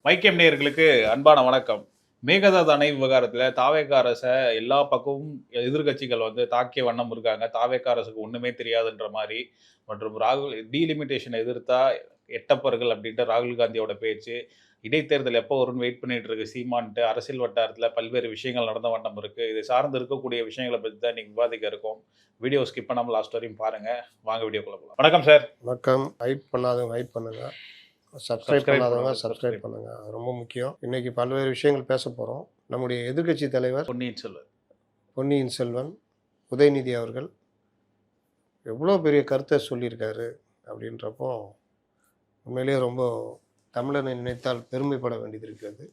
மைக்கேம் நேயர்களுக்கு அன்பான வணக்கம். மேகதாது அணை விவகாரத்துல தாவேகா அரச எல்லா பக்கமும் எதிர்க்கட்சிகள் தாக்கிய வண்ணம் இருக்காங்க. தாவேகா அரசுக்கு ஒண்ணுமே தெரியாதுன்ற மாரி மற்றும் ராகுல் டீலிமிட்டேஷன எதிர்த்தா எட்டப்பர்கள் அப்படின்ட்டு ராகுல் காந்தியோட பேச்சு. இடைத்தேர்தல் எப்போ வரும்னு வெயிட் பண்ணிட்டு இருக்கு சீமான்ட்டு அரசியல் வட்டாரத்துல பல்வேறு விஷயங்கள் நடந்த வண்ணம் இருக்கு. இதை சார்ந்து இருக்கக்கூடிய விஷயங்கள பத்தி தான் இன்னைக்கு விவாதிக்க இருக்கோம். வீடியோ ஸ்கிப் பண்ணாம லாஸ்ட் வரையும் பாருங்க. வாங்க வீடியோக்குள்ள போலாம். வணக்கம் சார். வணக்கம். ஹைட் பண்ணாதவங்க ஹைட் பண்ணுங்க. சப்ஸ்கிரைப் பண்ணாதவங்க சப்ஸ்கிரைப் பண்ணுங்க. அது ரொம்ப முக்கியம். இன்னைக்கு பல்வேறு விஷயங்கள் பேச போகிறோம். நம்முடைய எதிர்க்கட்சி தலைவர் பொன்னியின் செல்வன் உதயநிதி அவர்கள் எவ்வளோ பெரிய கருத்தை சொல்லியிருக்காரு அப்படின்றப்போ உண்மையிலேயே ரொம்ப தமிழனை நினைத்தால் பெருமைப்பட வேண்டியது இருக்கிறது.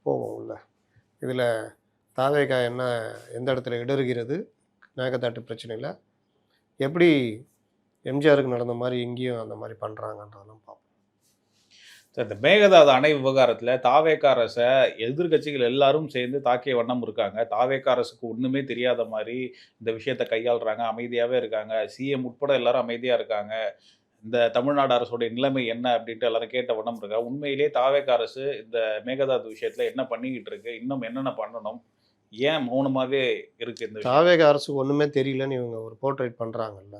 போவோம் உள்ள. இதில் தாவேகா எந்த இடத்துல இடறுகிறது மேகதாட்டு பிரச்சனையில், எப்படி எம்ஜிஆருக்கு நடந்த மாதிரி இங்கேயும் அந்த மாதிரி பண்ணுறாங்கன்றதெல்லாம் பார்ப்போம். இந்த மேகதாது அணை விவகாரத்துல தாவேகா அரச எதிர்க்கட்சிகள் எல்லாரும் சேர்ந்து தாக்கிய வண்ணம் இருக்காங்க. தாவேகா அரசுக்கு ஒண்ணுமே தெரியாத மாரி இந்த விஷயத்த கையாளுறாங்க. அமைதியாவே இருக்காங்க. சிஎம் உட்பட எல்லாரும் அமைதியா இருக்காங்க. இந்த தமிழ்நாடு அரசுடைய நிலைமை என்ன அப்படின்ட்டு எல்லாரும் கேட்ட வண்ணம் இருக்காங்க. உண்மையிலேயே தாவேகா அரசு இந்த மேகதாது விஷயத்துல என்ன பண்ணிக்கிட்டு இருக்கு? இன்னும் என்னென்ன பண்ணணும்? ஏன் மௌனமாவே இருக்கு இந்த விஷயம்? தாவேகா அரசுக்கு ஒன்றுமே தெரியலன்னு இவங்க ஒரு போர்ட்ரேட் பண்ணுறாங்கல்ல.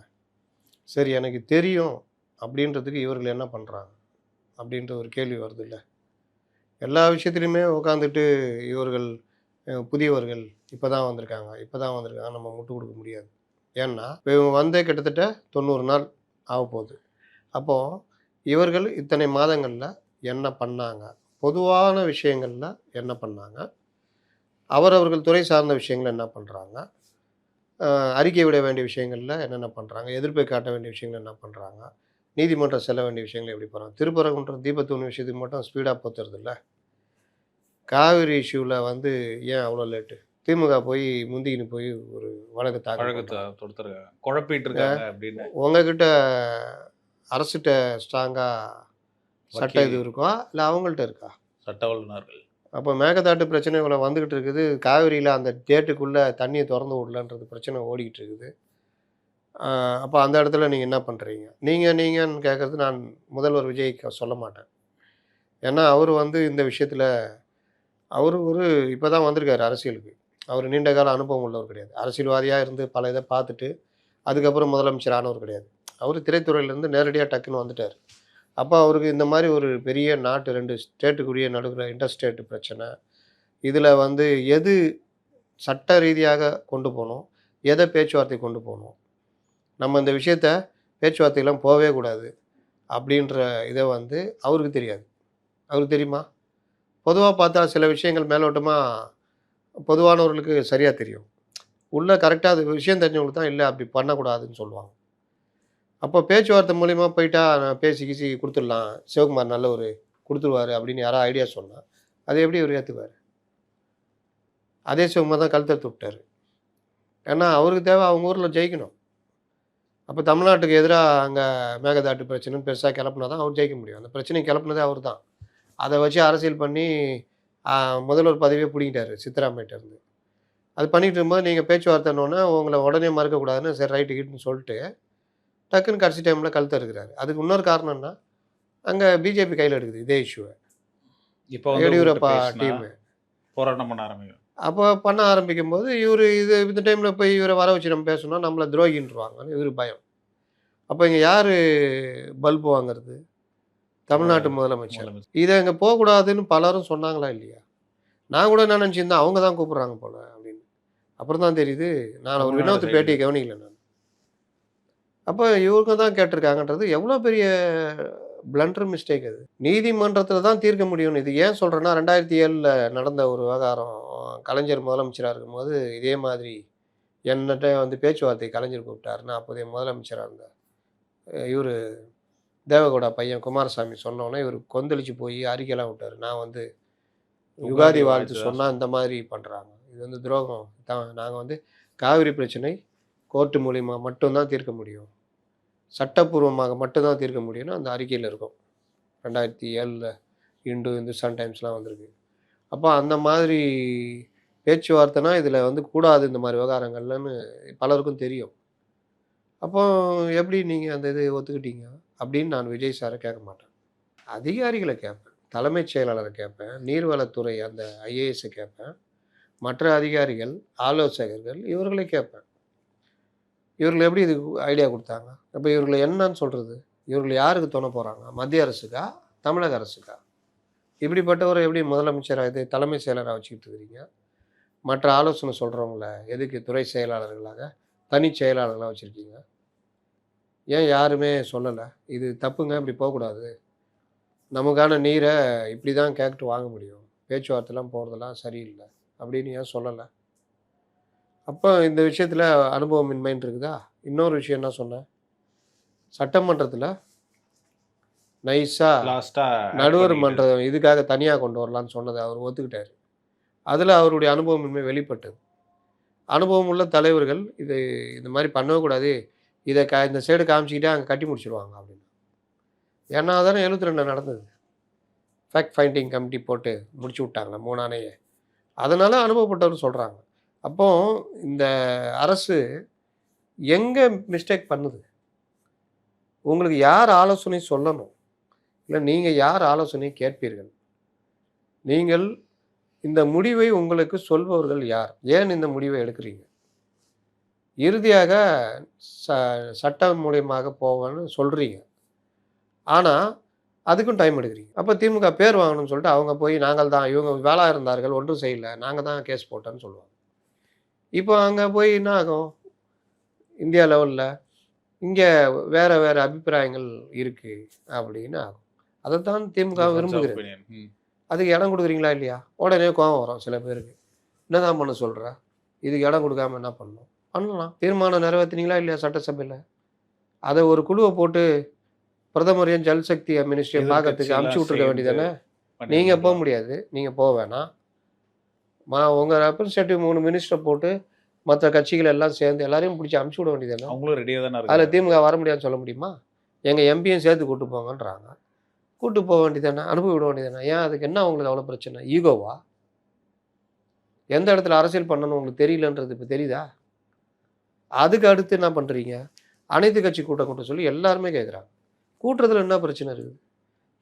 சரி, எனக்கு தெரியும் அப்படின்றதுக்கு இவர்கள் என்ன பண்ணுறாங்க அப்படின்ற ஒரு கேள்வி வருது இல்லை. எல்லா விஷயத்துலையுமே உட்காந்துட்டு இவர்கள் புதியவர்கள் இப்போ தான் வந்திருக்காங்க நம்ம முட்டு கொடுக்க முடியாது. ஏன்னா இப்போ இவங்க வந்தே கிட்டத்தட்ட 90 நாள் ஆக போகுது. அப்போது இவர்கள் இத்தனை மாதங்களில் என்ன பண்ணாங்க, பொதுவான விஷயங்களில் என்ன பண்ணாங்க, அவரவர்கள் துறை சார்ந்த விஷயங்கள் என்ன பண்ணுறாங்க, அறிக்கை விட வேண்டிய விஷயங்களில் என்னென்ன பண்ணுறாங்க, எதிர்ப்பை காட்ட வேண்டிய விஷயங்கள் என்ன பண்ணுறாங்க, நீதிமன்றம் செல்ல வேண்டிய விஷயங்கள் எப்படி போகிறாங்க. திருப்பரங்குன்றம் தீபத்தூண் விஷயத்துக்கு மட்டும் ஸ்பீடாக போத்துறதில்ல. காவிரி இஷ்யூவில் ஏன் அவ்வளோ லேட்டு? திமுக போய் முந்திக்கின்னு போய் ஒரு வழக்கு தொடுத்துருக்காங்க, குழப்பிட்டு இருக்காங்க அப்படின்னு. உங்ககிட்ட அரசுகிட்ட ஸ்ட்ராங்காக சட்ட இது இருக்கா, இல்லை அவங்கள்ட்ட இருக்கா சட்ட வல்லுநர்கள்? அப்போ மேகதாட்டு பிரச்சனை இவ்வளோ வந்துக்கிட்டு இருக்குது. காவிரியில் அந்த டேட்டுக்குள்ளே தண்ணியை திறந்து விடலன்றது பிரச்சனை ஓடிக்கிட்டு இருக்குது. அப்போ அந்த இடத்துல நீங்கள் என்ன பண்ணுறீங்க? நீங்கன்னு கேட்குறது நான் முதல்வர் விஜய்க்கு சொல்ல மாட்டேன். ஏன்னா அவர் இந்த விஷயத்தில் அவர் இப்போ தான் வந்திருக்காரு அரசியலுக்கு. அவர் நீண்ட கால அனுபவம் உள்ளவர் கிடையாது. அரசியல்வாதியாக இருந்து பல இதை பார்த்துட்டு அதுக்கப்புறம் முதலமைச்சர் ஆனவர் கிடையாது. அவர் திரைத்துறையிலேருந்து நேரடியாக டக்குன்னு வந்துட்டார். அப்போ அவருக்கு இந்த மாதிரி ஒரு பெரிய நாட்டு 2 ஸ்டேட்டுக்குரிய நடுவில் இன்டர்ஸ்டேட் பிரச்சனை, இதில் எது சட்ட ரீதியாக கொண்டு போகணும், எதை பேச்சுவார்த்தை கொண்டு போகணும், நம்ம இந்த விஷயத்த பேச்சுவார்த்தையெல்லாம் போகவே கூடாது அப்படின்ற இதை அவருக்கு தெரியாது. அவருக்கு தெரியுமா? பொதுவாக பார்த்தா சில விஷயங்கள் மேலோட்டமாக பொதுவானவர்களுக்கு சரியாக தெரியும். உள்ளே கரெக்டாக அது விஷயம் தெரிஞ்சவங்களுக்கு தான் இல்லை அப்படி பண்ணக்கூடாதுன்னு சொல்லுவாங்க. அப்போ பேச்சுவார்த்தை மூலிமா போயிட்டா பேசி கீசி கொடுத்துடலாம், சிவகுமார் நல்லவர் கொடுத்துருவாரு அப்படின்னு யாராவது ஐடியா சொன்னால் அதை எப்படி இவர் ஏற்றுக்குவார்? அதே சிவகுமார் தான் கழுத்தறுத்து விட்டார். ஏன்னா அவருக்கு தேவை அவங்க ஊரில் ஜெயிக்கணும். அப்போ தமிழ்நாட்டுக்கு எதிராக அங்கே மேகதாட்டு பிரச்சனைன்னு பெருசாக கிளப்புனா தான் அவர் ஜெயிக்க முடியும். அந்த பிரச்சனையை கிளப்புனதே அவர் தான். அதை வச்சு அரசியல் பண்ணி முதல்வர் பதவியே பிடிக்கிட்டாரு சித்தராமையிட்டேருந்து. அது பண்ணிகிட்டு இருக்கும்போது நீங்கள் பேச்சுவார்த்தைன்னொன்னே உங்களை உடனே மறுக்கக்கூடாதுன்னு சரி ரைட்டு கிட்டுன்னு சொல்லிட்டு டக்குன்னு கடைசி டைமில் கழுத்து இருக்கிறாரு. அதுக்கு இன்னொரு காரணம் என்ன, அங்கே பிஜேபி கையில் எடுக்குது இதே இஷ்யூவை. இப்போ எடியூரப்பா டீமு போராட்டம் பண்ண ஆரம்பிக்கும். அப்போ பண்ண ஆரம்பிக்கும் போது இந்த டைமில் போய் இவரை வர வச்சு நம்ம பேசணும்னா நம்மளை துரோகின்றுவாங்கன்னு இவர் பயம். அப்போ இங்கே யார் பல்பு வாங்கிறது? தமிழ்நாட்டு முதலமைச்சர். இதை இங்கே போகக்கூடாதுன்னு பலரும் சொன்னாங்களா இல்லையா? நான் கூட என்ன நினச்சிருந்தேன் அவங்க தான் கூப்பிட்றாங்க போல அப்படின்னு. அப்புறம் தான் தெரியுது, நான் ஒரு வினோத் பேட்டியை கவனிக்கல நான். அப்போ இவங்க தான் கேட்டிருக்காங்கன்றது எவ்வளோ பெரிய பிளண்டர் மிஸ்டேக் அது. நீதிமன்றத்தில் தான் தீர்க்க முடியும்னு. இது ஏன் சொல்கிறேன்னா 2007 நடந்த ஒரு விவகாரம். கலைஞர் முதலமைச்சராக இருக்கும்போது இதே மாதிரி என்னட்ட பேச்சுவார்த்தை கலைஞர் கூப்பிட்டாருன்னு அப்போதைய முதலமைச்சராக இருந்தார். இவர் தேவகவுடா பையன் குமாரசாமி சொன்னோன்னே இவர் கொந்தளிச்சு போய் அறிக்கையெல்லாம் விட்டார். நான் யுகாதி வாழ்த்து சொன்னால் இந்த மாதிரி பண்ணுறாங்க, இது துரோகம் தான். நாங்கள் காவிரி பிரச்சனை கோர்ட்டு மூலிமா மட்டும்தான் தீர்க்க முடியும், சட்டப்பூர்வமாக மட்டும்தான் தீர்க்க முடியும்னு அந்த அறிக்கையில் இருக்கும். 2007 இந்துஸ்தான் டைம்ஸ்லாம் வந்திருக்கு. அப்போ அந்த மாதிரி பேச்சுவார்த்தைனா இதில் கூடாது இந்த மாதிரி விவகாரங்கள்லன்னு பலருக்கும் தெரியும். அப்போ எப்படி நீங்கள் அந்த இது ஒத்துக்கிட்டீங்க அப்படின்னு நான் விஜய் சாரை கேட்க மாட்டேன், அதிகாரிகளை கேட்பேன். தலைமைச் செயலாளரை கேட்பேன், நீர்வளத்துறை அந்த ஐஏஎஸ்ஸை கேட்பேன், மற்ற அதிகாரிகள், ஆலோசகர்கள் இவர்களை கேட்பேன். இவர்கள் எப்படி இதுக்கு ஐடியா குடுத்தாங்க? அப்ப இவர்கள என்னன்னு சொல்றது? இவர்கள் யாருக்கு துணை போறாங்க? மத்திய அரசுக்கா? தமிழக அரசுக்கா? இப்படிப்பட்டவரை எப்படி முதலமைச்சரா இது தலைமை செயலரா வச்சுக்கிட்டு இருக்கிறீங்க? மற்ற ஆலோசனை சொல்றவங்கள எதுக்கு துறை செயலாளர்களாக, தனிச் செயலாளர்களா வச்சிருக்கீங்க? ஏன் யாருமே சொல்லல? இது தப்புங்க, இப்படி போக்கூடாது. நமக்கான நீர இப்படி தான் கேட்டு வாங்க முடியும். பேச்சுவார்த்தைலாம் போறதெல்லாம் சரியில்ல. அப்படின்னு ஏன் சொல்லல? அப்ப இந்த விஷயத்துல அனுபவமின்மைன்னு இருக்குதா? இன்னொரு விஷயம் என்ன சொன்னேன்? சட்டமன்றத்துல நைஸா லாஸ்ட்டா நடுவர் மன்றம் இதுக்காக தனியா கொண்டு வரலான்னு சொன்னத அவர் ஒத்துக்கிட்டாரு. அதுல அவருடைய அனுபவமின்மை வெளிப்பட்டது. அனுபவம் உள்ள தலைவர்கள் இது இந்த மாரி பண்ணவே கூடாது. இத இந்த சைடு காமிச்சுக்கிட்டா அங்க கட்டி முடிச்சுருவாங்க அப்படின்னு. ஏன்னா அதானே 72ல நடந்தது. ஃபேக்ட் ஃபைண்டிங் கமிட்டி போட்டு முடிச்சு விட்டாங்க 3 ஆணைய. அதனால அனுபவப்பட்டவர் சொல்றாங்க. அப்போ இந்த அரசு எங்க மிஸ்டேக் பண்ணுது? உங்களுக்கு யார் ஆலோசனை சொல்லணும்? இல்ல நீங்க யார் ஆலோசனை கேட்பீர்கள்? நீங்கள் இந்த முடிவை உங்களுக்கு சொல்பவர்கள் யார்? ஏன் இந்த முடிவை எடுக்கிறீங்க? இறுதியாக ச சட்டம் மூலியமாக போவேன்னு சொல்றீங்க. ஆனா, அதுக்கும் டைம் எடுக்கிறீங்க. அப்ப திமுக பேர் வாங்கணும்னு சொல்லிட்டு அவங்க போய் நாங்கள் தான் இவங்க வேளா இருந்தார்கள், ஒன்றும் செய்யல. நாங்க தான் கேஸ் போட்டோம்ன்னு சொல்லுவாங்க. இப்போ அங்க போய் என்ன ஆகும்? இந்தியா லெவல்ல இங்க வேற வேற அபிப்பிராயங்கள் இருக்கு அப்படின்னு ஆகும். அதத்தான் திமுக விரும்புகிறது. அதுக்கு இடம் கொடுக்குறீங்களா இல்லையா? உடனே கோவம் வரும் சில பேருக்கு. என்னதான் பண்ண சொல்ற? இதுக்கு இடம் கொடுக்காம என்ன பண்ணணும்? பண்ணலாம். தீர்மானம் நிறைவேத்துனீங்களா இல்லையா சட்டசபையில? அத ஒரு குழுவ போட்டு பிரதமரையும் ஜல்சக்தி மினிஸ்ட்ரியும் பார்க்கறதுக்கு அனுப்பிச்சு விட்டுருக்க வேண்டியதானே? நீங்க போ முடியாது. நீங்க போ வேணாம். உங்க ரெப்ரசன்டேட்டிவ் 3 மினிஸ்டர போட்டு மற்ற கட்சிகள் எல்லாம் சேர்ந்து எல்லாரையும் பிடிச்சி அனுப்பிச்சு விட வேண்டியதானே? அவங்களும் ரெடியா தானே அதுல திமுக வர முடியாதுன்னு சொல்ல முடியுமா? எங்க எம்பியும் சேர்த்து கூட்டு போங்கன்றாங்க. கூட்டு போக வேண்டியதானே? அனுப்பி விட வேண்டியதானே? ஏன் அதுக்கு என்ன உங்களுக்கு அவ்வளோ பிரச்சனை? ஈகோவா? எந்த இடத்துல அரசியல் பண்ணணும்னு உங்களுக்கு தெரியலன்றது இப்ப தெரியுதா? அதுக்கு அடுத்து என்ன பண்றீங்க? அனைத்து கட்சி கூட்டம் கூட்ட சொல்லி எல்லாருமே கேட்குறாங்க. கூட்டுறதுல என்ன பிரச்சனை இருக்குது?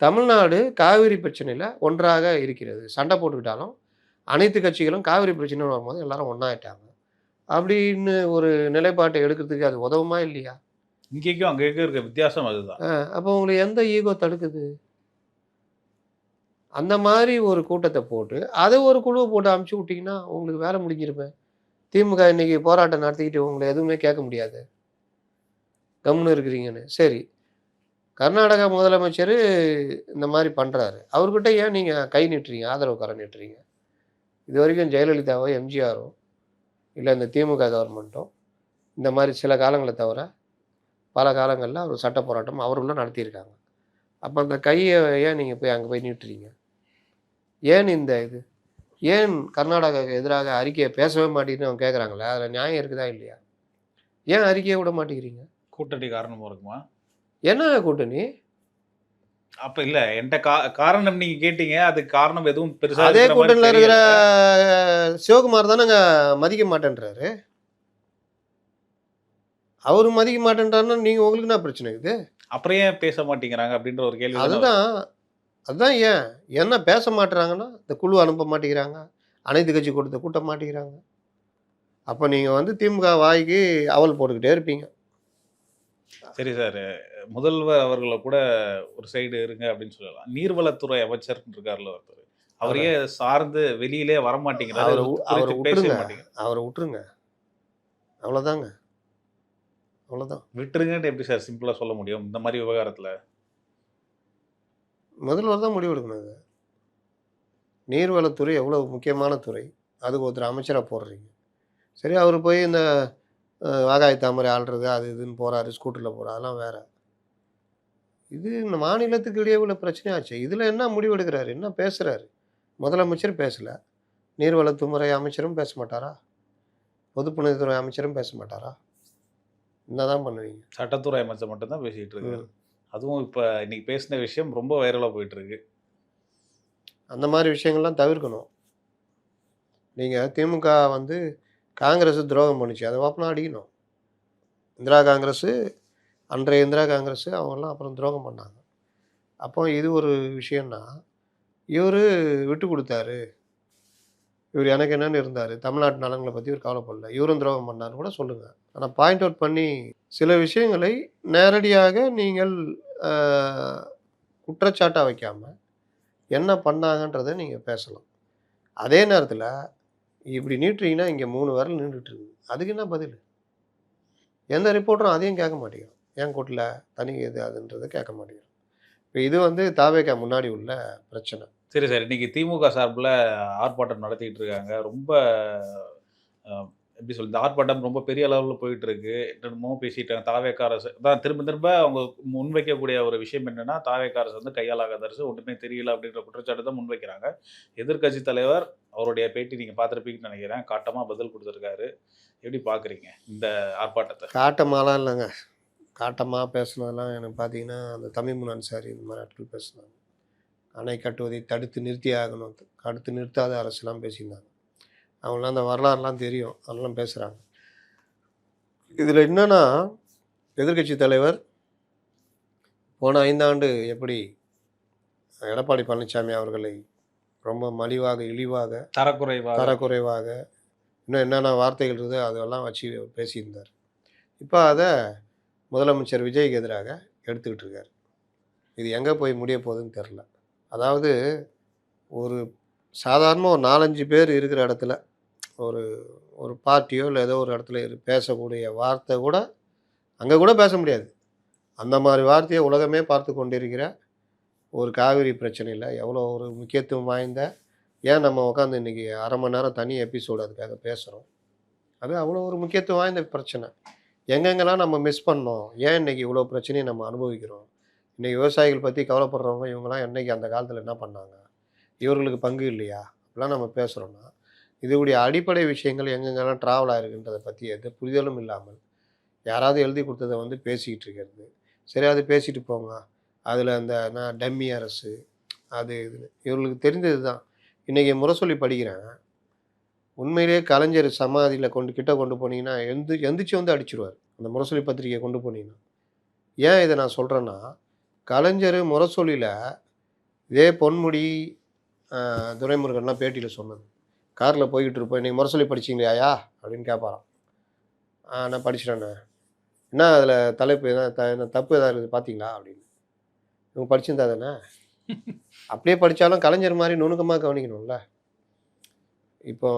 தமிழ்நாடு காவிரி பிரச்சனையில ஒன்றாக இருக்கிறது. சண்டை போட்டுக்கிட்டாலும் அனைத்து கட்சிகளும் காவிரி பிரச்சனைன்னு வரும்போது எல்லாரும் ஒண்ணாயிட்டாங்க. அப்படின்னு ஒரு நிலைப்பாட்டை எடுக்கிறதுக்கு அது உதவுமா இல்லையா? இங்கேயும் அங்கேயும் இருக்க வித்தியாசம் அதுதான். அப்போ உங்களுக்கு எந்த ஈகோ தடுக்குது? அந்த மாரி ஒரு கூட்டத்த போட்டு, அத ஒரு குழுவ போட்டு அனுப்பிச்சு விட்டீங்கன்னா, உங்களுக்கு வேலை முடிஞ்சிருமே. திமுக இன்னைக்கு போராட்டம் நடத்திக்கிட்டு உங்கள எதுவுமே கேட்க முடியாது. கம்முனு இருக்கிறீங்கன்னு. சரி. கர்நாடகா முதலமைச்சரு இந்த மாரி பண்றாரு. அவர்கிட்ட ஏன் நீங்க கை நீட்டுறீங்க? ஆதரவு கரம் நீட்டுறீங்க? இதுவரைக்கும் ஜெயலலிதாவோ, எம்ஜிஆரோ, இல்ல இந்த திமுக கவர்மெண்ட்டோ இந்த மாரி சில காலங்கள தவிர, பல காலங்கள்ல ஒரு சட்ட போராட்டம் அவர்களும் நடத்தியிருக்காங்க. அப்ப அந்த கைய ஏன் நீங்க போய் அங்க போய் நீட்டுறீங்க? ஏன் இந்த இது? ஏன் கர்நாடகாவுக்கு எதிராக அறிக்கைய பேசவே மாட்டேங்குதுன்னு அவங்க கேட்குறாங்களே, அதுல நியாயம் இருக்குதா இல்லையா? ஏன் அறிக்கைய விட மாட்டேங்கிறீங்க? கூட்டணி காரணமா இருக்குமா? என்ன கூட்டணி? அப்ப இல்ல என்ட்ட காரணம் நீங்க கேட்டீங்க. அதுக்கு காரணம் எதுவும் பெருசா அதே இருக்கிற மாரி கூட்டணியில இருக்கிற தெரியல. சிவகுமார் தானங்க மதிக்க மாட்டேன்றாரு. அவரு மதிக்க மாட்டேன்றாருன்னா நீங்க உங்களுக்கு என்ன பிரச்சனை இருக்குது? அப்புறம் ஏன் பேச மாட்டேங்கிறாங்க அப்படின்ற ஒரு கேள்வி தானே வருது. அதுதான் அதுதான் ஏன்? என்ன பேச மாட்றாங்கன்னா, இந்த குழு அனுப்ப மாட்டேங்கிறாங்க. அனைத்து கட்சி கூட்டத்த கூட்ட மாட்டேங்கிறாங்க. அப்ப நீங்க வந்து திமுக வாய்க்கு அவல் போட்டுக்கிட்டே இருப்பீங்க. சரி சார். முதல்வர் அவர்கள கூட ஒரு சைடு இருங்க அப்படின்னு சொல்லலாம். நீர்வளத்துறை அமைச்சர்ன்னு இருக்கார்ல ஒருத்தர். அவர் அவர ஏன் சார்ந்து வெளியிலே வர மாட்டேங்கிறாரு? அவர இது அவர குறித்து பேசவே விட்டுருங்க. மாட்டேங்கிறாரு. அவர விட்டுருங்க. அவ்வளோதாங்க. அவ்வளோதான். விட்டுருங்கன்னு எப்படி சார் சிம்பிளா சொல்ல முடியும்? இந்த மாரி விவகாரத்துல. முதல்வர் தான் முடிவெடுக்கணும் இத. நீர்வளத்துறை எவ்வளவு முக்கியமான துறை. அதுக்கு ஒருத்தர் அமைச்சரா போடுறீங்க. சரி அவரு போய் இந்த ஆகாய தாமரை ஆள்றது அது இதுன்னு போறாரு. ஸ்கூட்டர்ல போறாரு. அதெல்லாம் வேற. இது இந்த மாநிலத்துக்கு இடையே உள்ள பிரச்சனையாச்சே. இதுல என்ன முடிவெடுக்கிறாரு? என்ன பேசுறாரு? முதலமைச்சர் பேசல. நீர்வளத்துறை அமைச்சரும் பேச மாட்டாரா? பொதுப்பணித்துறை அமைச்சரும் பேச மாட்டாரா? என்னதான் பண்ணுவீங்க? சட்டத்துறை அமைச்சர் மட்டும் தான் பேசிட்டு இருக்காரு. ம். அதுவும் இப்ப இன்னைக்கு பேசின விஷயம் ரொம்ப வைரலா போயிட்டு இருக்கு. அந்த மாரி விஷயங்கள்லாம் தவிர்க்கணும். நீங்க திமுக வந்து காங்கிரஸ் துரோகம் பண்ணுச்சு. அத ஓப்பனா அடிக்கணும். இந்திரா காங்கிரஸு அன்றைய இந்திரா காங்கிரஸு அவங்கலாம் அப்புறம் துரோகம் பண்ணாங்க. அப்போ இது ஒரு விஷயம்னா, இவர் விட்டு கொடுத்தாரு, இவர் எனக்கு என்னன்னு இருந்தார், தமிழ்நாட்டு நலன்களை பற்றி இவர் கவலைப்படல, இவரும் துரோகம் பண்ணாருன்னு கூட சொல்லுங்கள். ஆனால் பாயிண்ட் அவுட் பண்ணி சில விஷயங்களை நேரடியாக நீங்கள் குற்றச்சாட்டாக வைக்காமல் என்ன பண்ணாங்கன்றதை நீங்கள் பேசலாம். அதே நேரத்தில் இப்படி நீட்டுறீங்கன்னா இங்கே 3 விரல் நின்றுட்டு இருக்குது, அதுக்கு என்ன பதில்? எந்த ரிப்போர்ட்டரும் அதையும் கேட்க மாட்டேங்கிறோம். ஏன் கூட்டல தனி இது அதுன்றதை கேட்க மாட்டேங்கிறோம். இப்போ இது வந்து தாவேகா முன்னாடி உள்ள பிரச்சனை. சரி சார். இன்னைக்கு திமுக சார்புல ஆர்ப்பாட்டம் நடத்திட்டு இருக்காங்க. ரொம்ப அ எப்படி சொல்றது? இந்த ஆர்ப்பாட்டம் ரொம்ப பெரிய அளவுல போயிட்டு இருக்கு. என்னென்னமோ பேசிட்டாங்க. தாவேக்கா அரசு அதான் திரும்ப திரும்ப அவங்க முன்வைக்கக்கூடிய ஒரு விஷயம் என்னன்னா, தாவேக்கா அரசு வந்து கையாலாகாத அரசு, ஒண்ணுமே தெரியல அப்படின்ற குற்றச்சாட்டு தான் முன்வைக்கிறாங்க. எதிர்க்கட்சி தலைவர் அவருடைய பேட்டி நீங்க பார்த்திருப்பீங்கன்னு நினைக்கிறேன். காட்டமா பதில் குடுத்திருக்காரு. எப்படி பார்க்குறீங்க இந்த ஆர்ப்பாட்டத்த? காட்டமாலாம் இல்லைங்க. காட்டமாக பேசுனதெல்லாம் எனக்கு பார்த்தீங்கன்னா, அந்த தமிமுன் அன்சாரி இந்த மாதிரி ஆட்கள் பேசுனாங்க. அணை கட்டுவதை தடுத்து நிறுத்தியே ஆகணும், தடுத்து நிறுத்தாத அரசுலாம் பேசியிருந்தாங்க. அவங்களாம் அந்த வரலாறுலாம் தெரியும், அதெல்லாம் பேசுகிறாங்க. இதில் என்னன்னா, எதிர்க்கட்சி தலைவர் போன 5 ஆண்டு எப்படி எடப்பாடி பழனிசாமி அவர்களை ரொம்ப மலிவாக, இழிவாக, தரக்குறைவாக தரக்குறைவாக, இன்னும் என்னென்ன வார்த்தைகள் இருக்குதோ அதெல்லாம் வச்சு பேசியிருந்தார். இப்போ அதை முதலமைச்சர் விஜய்க்கு எதிராக எடுத்துக்கிட்டு இருக்கார். இது எங்கே போய் முடிய போகுதுன்னு தெரில. அதாவது ஒரு சாதாரணமாக ஒரு 4-5 பேர் இருக்கிற இடத்துல ஒரு ஒரு பார்ட்டியோ இல்லை ஏதோ ஒரு இடத்துல பேசக்கூடிய வார்த்தை கூட அங்கே கூட பேச முடியாது. அந்த மாதிரி வார்த்தையை உலகமே பார்த்து கொண்டிருக்கிற ஒரு காவிரி பிரச்சனையில் எவ்வளோ ஒரு முக்கியத்துவம் வாய்ந்த, ஏன் நம்ம உட்காந்து இன்றைக்கி அரை மணி நேரம் தனி எபிசோடு அதுக்காக பேசுகிறோம். அது அவ்வளோ ஒரு முக்கியத்துவம் வாய்ந்த பிரச்சனை. எங்கெங்கெல்லாம் நம்ம மிஸ் பண்ணோம், ஏன் இன்றைக்கி இவ்வளோ பிரச்சனையை நம்ம அனுபவிக்கிறோம், இன்றைக்கி விவசாயிகள் பற்றி கவலைப்படுறவங்க இவங்கெல்லாம் என்றைக்கு அந்த காலத்தில் என்ன பண்ணாங்க, இவர்களுக்கு பங்கு இல்லையா, அப்படிலாம் நம்ம பேசுகிறோன்னா இதோடைய அடிப்படை விஷயங்கள் எங்கெங்கெல்லாம் ட்ராவல் ஆகிருக்குன்றதை பற்றி எந்த புரிதலும் இல்லாமல் யாராவது எழுதி கொடுத்ததை வந்து பேசிக்கிட்டு இருக்கிறது. சரி, அது பேசிட்டு போங்க, அதில் அந்த நான் டம்மி அரசு அது இதுன்னு இவர்களுக்கு தெரிந்தது தான். இன்றைக்கி முரசொலி படிக்கிறேன், உண்மையிலேயே கலைஞர் சமாதியில் கொண்டு போனீங்கன்னா எந்திரிச்சு வந்து அடிச்சிருவார் அந்த முரசொலி பத்திரிகையை கொண்டு போனீங்கன்னா. ஏன் இதை நான் சொல்கிறேன்னா, கலைஞர் முரசொலியில் இதே பொன்முடி துரைமுருகன்லாம் பேட்டியில் சொன்னது. காரில் போய்கிட்டு இருப்போம், இன்றைக்கி முரசொலி படிச்சிங்களையா அப்படின்னு கேட்பாராம். நான் படிச்சிட்டேண்ணே. என்ன அதில் தலைப்பு எதாவது தப்பு எதாவது இருக்குது பார்த்தீங்களா அப்படின்னு. இவங்க படிச்சிருந்தா தானே. அப்படியே படித்தாலும் கலைஞர் மாதிரி நுணுக்கமாக கவனிக்கணும்ல. இப்போ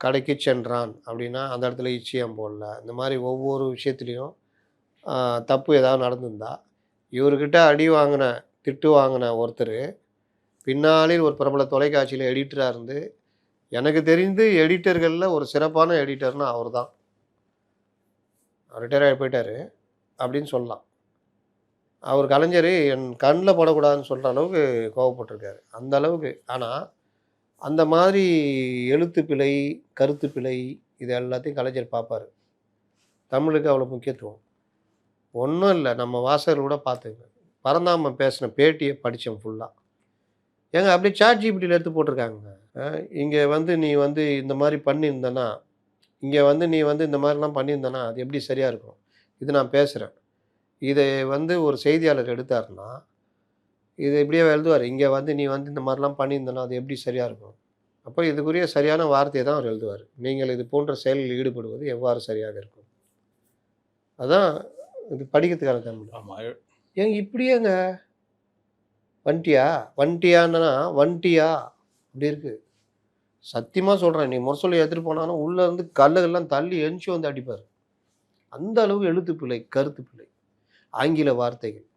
கடைக்கு சென்றான் அப்படின்னா அந்த இடத்துல இச்சியம் போடல. இந்த மாதிரி ஒவ்வொரு விஷயத்துலேயும் தப்பு ஏதாவது நடந்திருந்தா, இவர்கிட்ட அடி வாங்கின திட்டு வாங்கின ஒருத்தர் பின்னாளில் ஒரு பிரபல தொலைக்காட்சியில் எடிட்டராக இருந்து, எனக்கு தெரிந்து எடிட்டர்களில் ஒரு சிறப்பான எடிட்டர்னா அவர் தான். ரிட்டையர் ஆகி போயிட்டார் அப்படின்னு சொல்லலாம். அவர் கலைஞர் என் கண்ணில் படக்கூடாதுன்னு சொல்கிற அளவுக்கு கோவப்பட்டிருக்காரு, அந்த அளவுக்கு. ஆனால் அந்த மாதிரி எழுத்து பிழை, கருத்து பிழை, இது எல்லாத்தையும் கலைஞர் பார்ப்பார். தமிழுக்கு அவ்வளோ முக்கியத்துவம். ஒன்றும் இல்லை, நம்ம வாசகர்கள் கூட பார்த்துங்க. பரந்தாமன் பேசின பேட்டியை படித்தேன் ஃபுல்லாக. ஏங்க அப்படியே சாட் ஜிபிடியில் எடுத்து போட்டிருக்காங்க. இங்கே வந்து நீ வந்து இந்த மாதிரி பண்ணியிருந்தேன்னா, இங்கே வந்து நீ வந்து இந்த மாதிரிலாம் பண்ணியிருந்தேன்னா அது எப்படி சரியாக இருக்கும், இது நான் பேசுகிறேன், இதை வந்து ஒரு செய்தியாளர் எடுத்தாருன்னா இது இப்படியே எழுதுவார், இங்கே வந்து நீ வந்து இந்த மாதிரிலாம் பண்ணியிருந்தேன்னா அது எப்படி சரியாக இருக்கும். அப்போ இதுக்குரிய சரியான வார்த்தையை தான் அவர் எழுதுவார். நீங்கள் இது போன்ற செயலில் ஈடுபடுவது எவ்வாறு சரியாக இருக்கும். அதான் இது படிக்கிறதுக்கான தமிழ். ஆமாம். ஏங்க இப்படியேங்க வண்டியான்னா வண்டியா அப்படி இருக்குது. சத்தியமாக சொல்கிறேன், நீ முரசொலி எடுத்துகிட்டு போனாலும் உள்ளே இருந்து கல்லுகள்லாம் தள்ளி எரிச்சு வந்து அடிப்பார். அந்த அளவுக்கு எழுத்து பிழை, கருத்து பிழை, ஆங்கில வார்த்தைகள்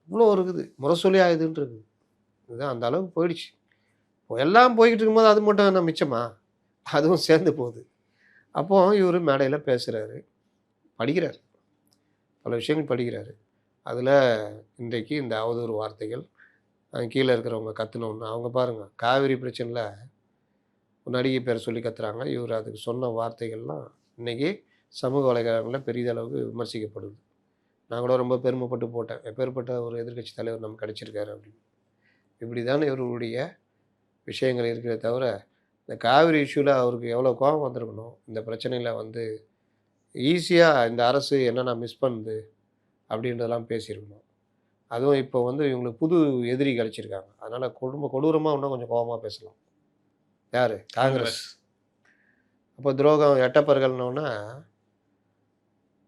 இவ்வளோ இருக்குது. முரசொலி ஆகுதுன்னு இருக்குது. இதுதான் அந்த அளவுக்கு போயிடுச்சு. எல்லாம் போய்கிட்டு இருக்கும்போது அது மட்டும் என்ன மிச்சமா, அதுவும் சேர்ந்து போகுது. அப்போ இவர் மேடையில் பேசுகிறாரு, படிக்கிறார், பல விஷயங்கள் படிக்கிறாரு. அதில் இன்றைக்கு இந்த அவதூறு வார்த்தைகள் கீழே இருக்கிறவங்க கற்றுனோன்னு, அவங்க பாருங்கள் காவிரி பிரச்சனையில் ஒரு நடிகை பேரை சொல்லி கத்துறாங்க. இவர் அதுக்கு சொன்ன வார்த்தைகள்லாம் இன்றைக்கி சமூக வலைதளங்களில் பெரிதளவுக்கு விமர்சிக்கப்படுது. நான் கூட ரொம்ப பெருமைப்பட்டு போட்டேன், எப்பேற்பட்ட ஒரு எதிர்க்கட்சி தலைவர் நமக்கு கிடச்சிருக்காரு அப்படின்னு. இப்படி தானே இவருடைய விஷயங்கள் இருக்கிறத தவிர, இந்த காவிரி இஷ்யூவில் அவருக்கு எவ்வளோ கோபம் வந்திருக்கணும். இந்த பிரச்சனையில் வந்து ஈஸியாக இந்த அரசு என்னென்ன மிஸ் பண்ணுது அப்படின்றதெல்லாம் பேசியிருக்கணும். அதுவும் இப்போ வந்து இவங்களுக்கு புது எதிரி கிடைச்சிருக்காங்க. அதனால் கொடூரமாக இன்னும் கொஞ்சம் கோவமாக பேசலாம். யார்? காங்கிரஸ். காங்கிரஸ். அப்போ துரோகம் எட்டப்பர்கள்னோன்னா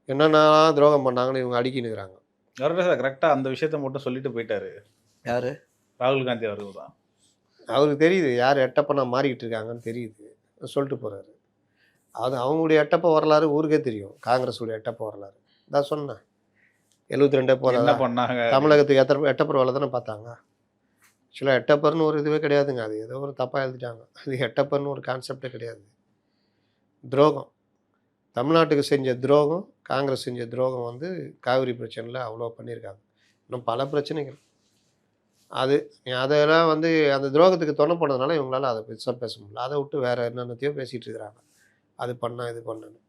என்னென்னலாம் துரோகம் பண்ணாங்கன்னு இவங்க அடுக்கினுக்கிறாங்க. கரெக்டா அந்த விஷயத்த மட்டும் சொல்லிட்டு போயிட்டாரு. யார்? ராகுல் காந்தி அவர்கள் தான். அவருக்கு தெரியுது யார் எட்டப்பனா மாறிக்கிட்டு இருக்காங்கன்னு தெரியுது. சொல்லிட்டு போகிறாரு. அது அவங்களுடைய எட்டப்ப வரலாறு ஊருக்கே தெரியும். காங்கிரஸுடைய எட்டப்ப வரலாறு. நான் சொன்னேன் 72 என்ன போதாதா? பண்ணாங்க அப்படின்னு. தமிழகத்துக்கு எட்டப்பர் வேலை தானே பார்த்தாங்க. ஆக்சுவலாக எட்டப்பர்னு ஒரு இதுவே கிடையாதுங்க. அது ஏதோ ஒரு தப்பாக எழுதிட்டாங்க. அது எட்டப்பர்னு ஒரு கான்செப்டே கிடையாது. துரோகம். தமிழ்நாட்டுக்கு செஞ்ச துரோகம், காங்கிரஸ் செஞ்ச துரோகம் வந்து காவிரி பிரச்சனையில் அவ்வளோ பண்ணியிருக்காங்க. இன்னும் பல பிரச்சனைகள். அது அதெல்லாம் வந்து அந்த துரோகத்துக்கு துணை போனதுனால இவங்களால அதை பெருசாக பேச முடியல. அதை விட்டு வேறு என்னென்னத்தையோ பேசிகிட்டு இருக்கிறாங்க. அது பண்ணா இது பண்ணான்னு.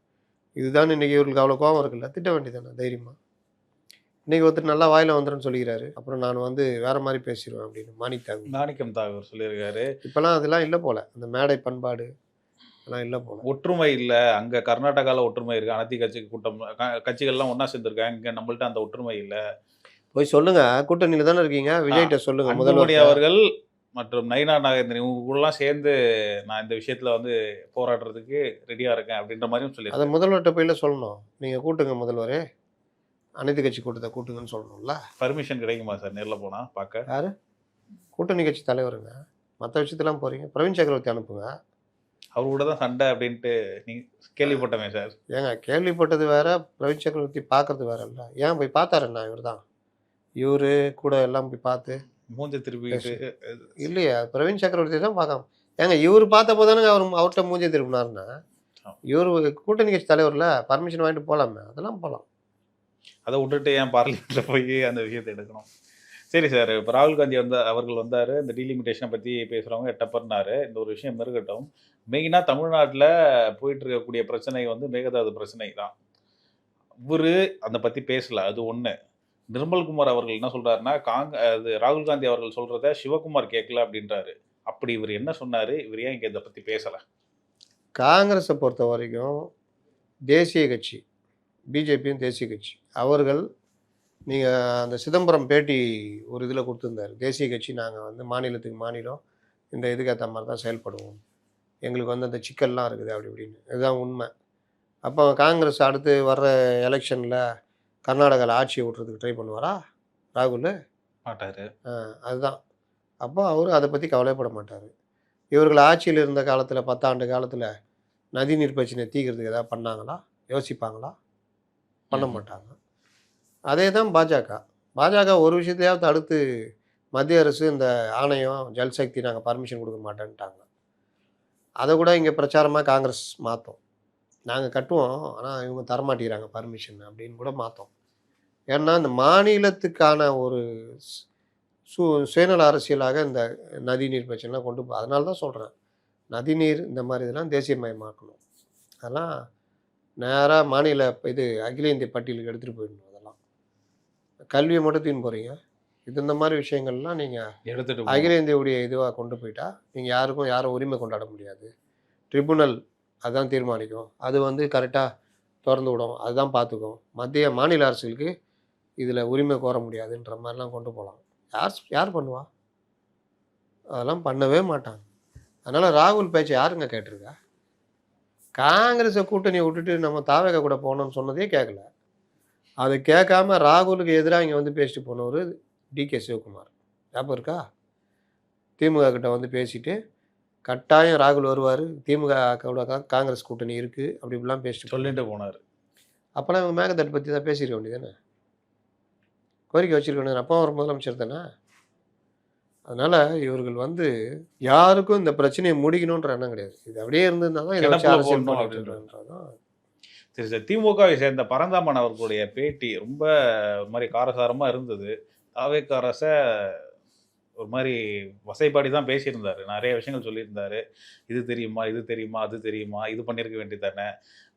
இதுதான் இன்றைக்கி இவர்களுக்கு அவ்வளோ கோபம் இருக்குல்ல, திட்ட வேண்டியதானே தைரியமாக. இன்றைக்கி ஒருத்தர் நல்லா வாயில் வந்துடுன்னு சொல்லிக்கிறாரு. அப்புறம் நான் வந்து வேறு மாதிரி பேசிடுவேன் அப்படின்னு மாணிக்கம் தாகூர் சொல்லியிருக்காரு. இப்போலாம் அதெல்லாம் இல்லை போல். அந்த மேடை பண்பாடு அதெல்லாம் இல்லை போல். ஒற்றுமை இல்ல. அங்க கர்நாடகால ஒற்றுமை இருக்கு. அனைத்து கட்சி கூட்டம் கட்சிகள்லாம் ஒண்ணா சேர்ந்திருக்காங்க. இங்க நம்மள்ட்ட அந்த ஒற்றுமை இல்ல. போய் சொல்லுங்க. கூட்டணியில் தானே இருக்கீங்க. விஜய்கிட்ட சொல்லுங்க. அன்புமணி முதல்வர் அவர்கள் மற்றும் நயினா நாகேந்திரன் இவங்க கூடலாம் சேர்ந்து நான் இந்த விஷயத்துல வந்து போராடுறதுக்கு ரெடியா இருக்கேன் அப்படின்ற மாதிரியும் அதை சொல்லியிருக்காரு. முதல்வர்கிட்ட போயில சொல்லணும். நீங்கள் கூட்டுங்க முதல்வரே, அனைத்து கட்சி கூட்டத்தை கூட்டுங்கன்னு சொல்லணும்ல. பர்மிஷன் கிடைக்குமா சார் நேர்ல போனா பார்க்க? யார்? கூட்டணி கட்சி தலைவருங்க. மற்ற விஷயத்தெல்லாம் போகிறீங்க. பிரவீன் சக்கரவர்த்தி அனுப்புங்க. அவர் கூட தான் சண்டை அப்படின்ட்டு நீ கேள்விப்பட்டமே சார். ஏங்க கேள்விப்பட்டது வேற, பிரவீன் சக்கரவர்த்தி பார்க்கறது வேற இல்லை. ஏன் போய் பார்த்தாருண்ணா இவர் தான். இவர் கூட எல்லாம் போய் பார்த்து மூஞ்ச திருப்பிட்டு இல்லையா பிரவீன் சக்கரவர்த்தி தான் பார்க்காம. ஏங்க இவர் பார்த்தப்போ தானே அவர்கிட்ட மூஞ்சி திருப்பினாருன்னா, இவர் கூட்டணி கட்சி தலைவரில் பர்மிஷன் வாங்கிட்டு போகலாமே, அதெல்லாம் போகலாம். அதை விட்டுட்டு ஏன் பார்லிமெண்ட்ல போய் அந்த விஷயத்தை எடுக்கணும்? சரி சார். இப்போ ராகுல் காந்தி அவர்கள் வந்தாரு. இந்த டீலிமிட்டேஷனை பத்தி பேசுறவங்க எட்டப்பர்னாரு. இந்த ஒரு விஷயம் இருக்கட்டும். மெயினா தமிழ்நாட்டுல போயிட்டு இருக்கக்கூடிய பிரச்சனை வந்து மேகதாது பிரச்சனை தான். இவரு அத பத்தி பேசல. அது ஒண்ணு. நிர்மல்குமார் அவர்கள் என்ன சொல்றாருன்னா, அது ராகுல் காந்தி அவர்கள் சொல்றத சிவகுமார் கேட்கல அப்படின்றாரு. அப்படி இவரு என்ன சொன்னாரு? இவரு ஏன் இங்க இத பத்தி பேசல? காங்கிரஸை பொறுத்த வரைக்கும் தேசிய கட்சி, பிஜேபியும் தேசிய கட்சி. அவர்கள் நீங்கள் அந்த சிதம்பரம் பேட்டி ஒரு இதில் கொடுத்துருந்தாரு. தேசிய கட்சி நாங்கள் வந்து மாநிலத்துக்கு மாநிலம் இந்த இதுக்கு ஏற்ற மாதிரி தான் செயல்படுவோம். எங்களுக்கு வந்து அந்த சிக்கல்லாம் இருக்குது அப்படி இப்படின்னு. இதுதான் உண்மை. அப்போ காங்கிரஸ் அடுத்து வர்ற எலெக்ஷனில் கர்நாடகாவில் ஆட்சியை விட்றதுக்கு ட்ரை பண்ணுவாரா ராகுல்? மாட்டாரு. அதுதான். அப்போ அவர் அதை பற்றி கவலைப்பட மாட்டார். இவர்கள் ஆட்சியில் இருந்த காலத்தில் 10 ஆண்டு காலத்தில் நதிநீர் பிரச்சனை தீர்க்கிறதுக்கு ஏதாவது பண்ணாங்களா? யோசிப்பாங்களா? பண்ண மாட்டாங்க. அதே தான் பாஜக. பாஜக ஒரு விஷயத்தையாவது அடுத்து மத்திய அரசு இந்த ஆணையம் ஜல்சக்தி நாங்கள் பர்மிஷன் கொடுக்க மாட்டேன்ட்டாங்க. அதை கூட இங்கே பிரச்சாரமாக காங்கிரஸ் மாற்றும். நாங்கள் கட்டுவோம், ஆனால் இவங்க தரமாட்டேங்கிறாங்க பர்மிஷன் அப்படின்னு கூட மாற்றோம். ஏன்னா இந்த மாநிலத்துக்கான ஒரு சுயநல அரசியலாக இந்த நதிநீர் பிரச்சனைலாம் கொண்டு அதனால தான் சொல்கிறேன். நதிநீர் இந்த மாதிரி இதெல்லாம் தேசியமயமாக்கணும். அதெல்லாம் நேராக மாநில இது அகில இந்திய பட்டியலுக்கு எடுத்துகிட்டு போயிடணும். அதெல்லாம் கல்வியை மட்டும் தீர்ந்து போகிறீங்க. இந்த மாதிரி விஷயங்கள்லாம் நீங்கள் எடுத்துட்டு அகில இந்தியாவுடைய இதுவாக கொண்டு போயிட்டா நீங்கள் யாரும் உரிமை கொண்டாட முடியாது. ட்ரிபுனல் அதுதான் தீர்மானிக்கும். அது வந்து கரெக்டாக திறந்து விடும். அதுதான் பார்த்துக்கும். மாநில அரசுகளுக்கு இதில் உரிமை கோர முடியாதுன்ற மாதிரிலாம் கொண்டு போகலாம். யார் பண்ணுவா? அதெல்லாம் பண்ணவே மாட்டாங்க. அதனால் ராகுல் பேச்சை யாருங்க கேட்டிருக்கா? காங்கிரஸை கூட்டணியை விட்டுட்டு நம்ம தாவேக கூட போகணும்னு சொன்னதே கேட்கல. அதை கேட்காம ராகுலுக்கு எதிராக இங்கே வந்து பேசிட்டு போனவர் டிகே சிவகுமார். ஞாபகம் இருக்கா? திமுக கிட்ட வந்து பேசிட்டு கட்டாயம் ராகுல் வருவார், திமுக கூட காங்கிரஸ் கூட்டணி இருக்குது அப்படி இப்படிலாம் பேசிட்டு சொல்லிட்டு போனார். அப்போலாம் இவங்க மேகதாட்டு பற்றி தான் பேசியிருக்க வேண்டியதானே, கோரிக்கை வச்சிருக்க வேண்டியது. அப்போ ஒரு முதலமைச்சர் தானே. அதனால் இவர்கள் வந்து யாருக்கும் இந்த பிரச்சனையை முடிக்கணுன்ற எண்ணம் கிடையாது. இது அப்படியே இருந்திருந்தால் தான் இதை வச்சு அரசியல் பண்ணிட்டுன்றதான். சரி சார். திமுகவை சேர்ந்த பரந்தாமன் அவர்களுடைய பேட்டி ரொம்ப ஒரு மாதிரி காரசாரமாக இருந்தது. தாவேக அரசை ஒரு மாதிரி வசைப்பாடி தான் பேசியிருந்தாரு. நிறைய விஷயங்கள் சொல்லியிருந்தாரு. இது தெரியுமா, இது தெரியுமா, அது தெரியுமா, இது பண்ணியிருக்க வேண்டியது தானே.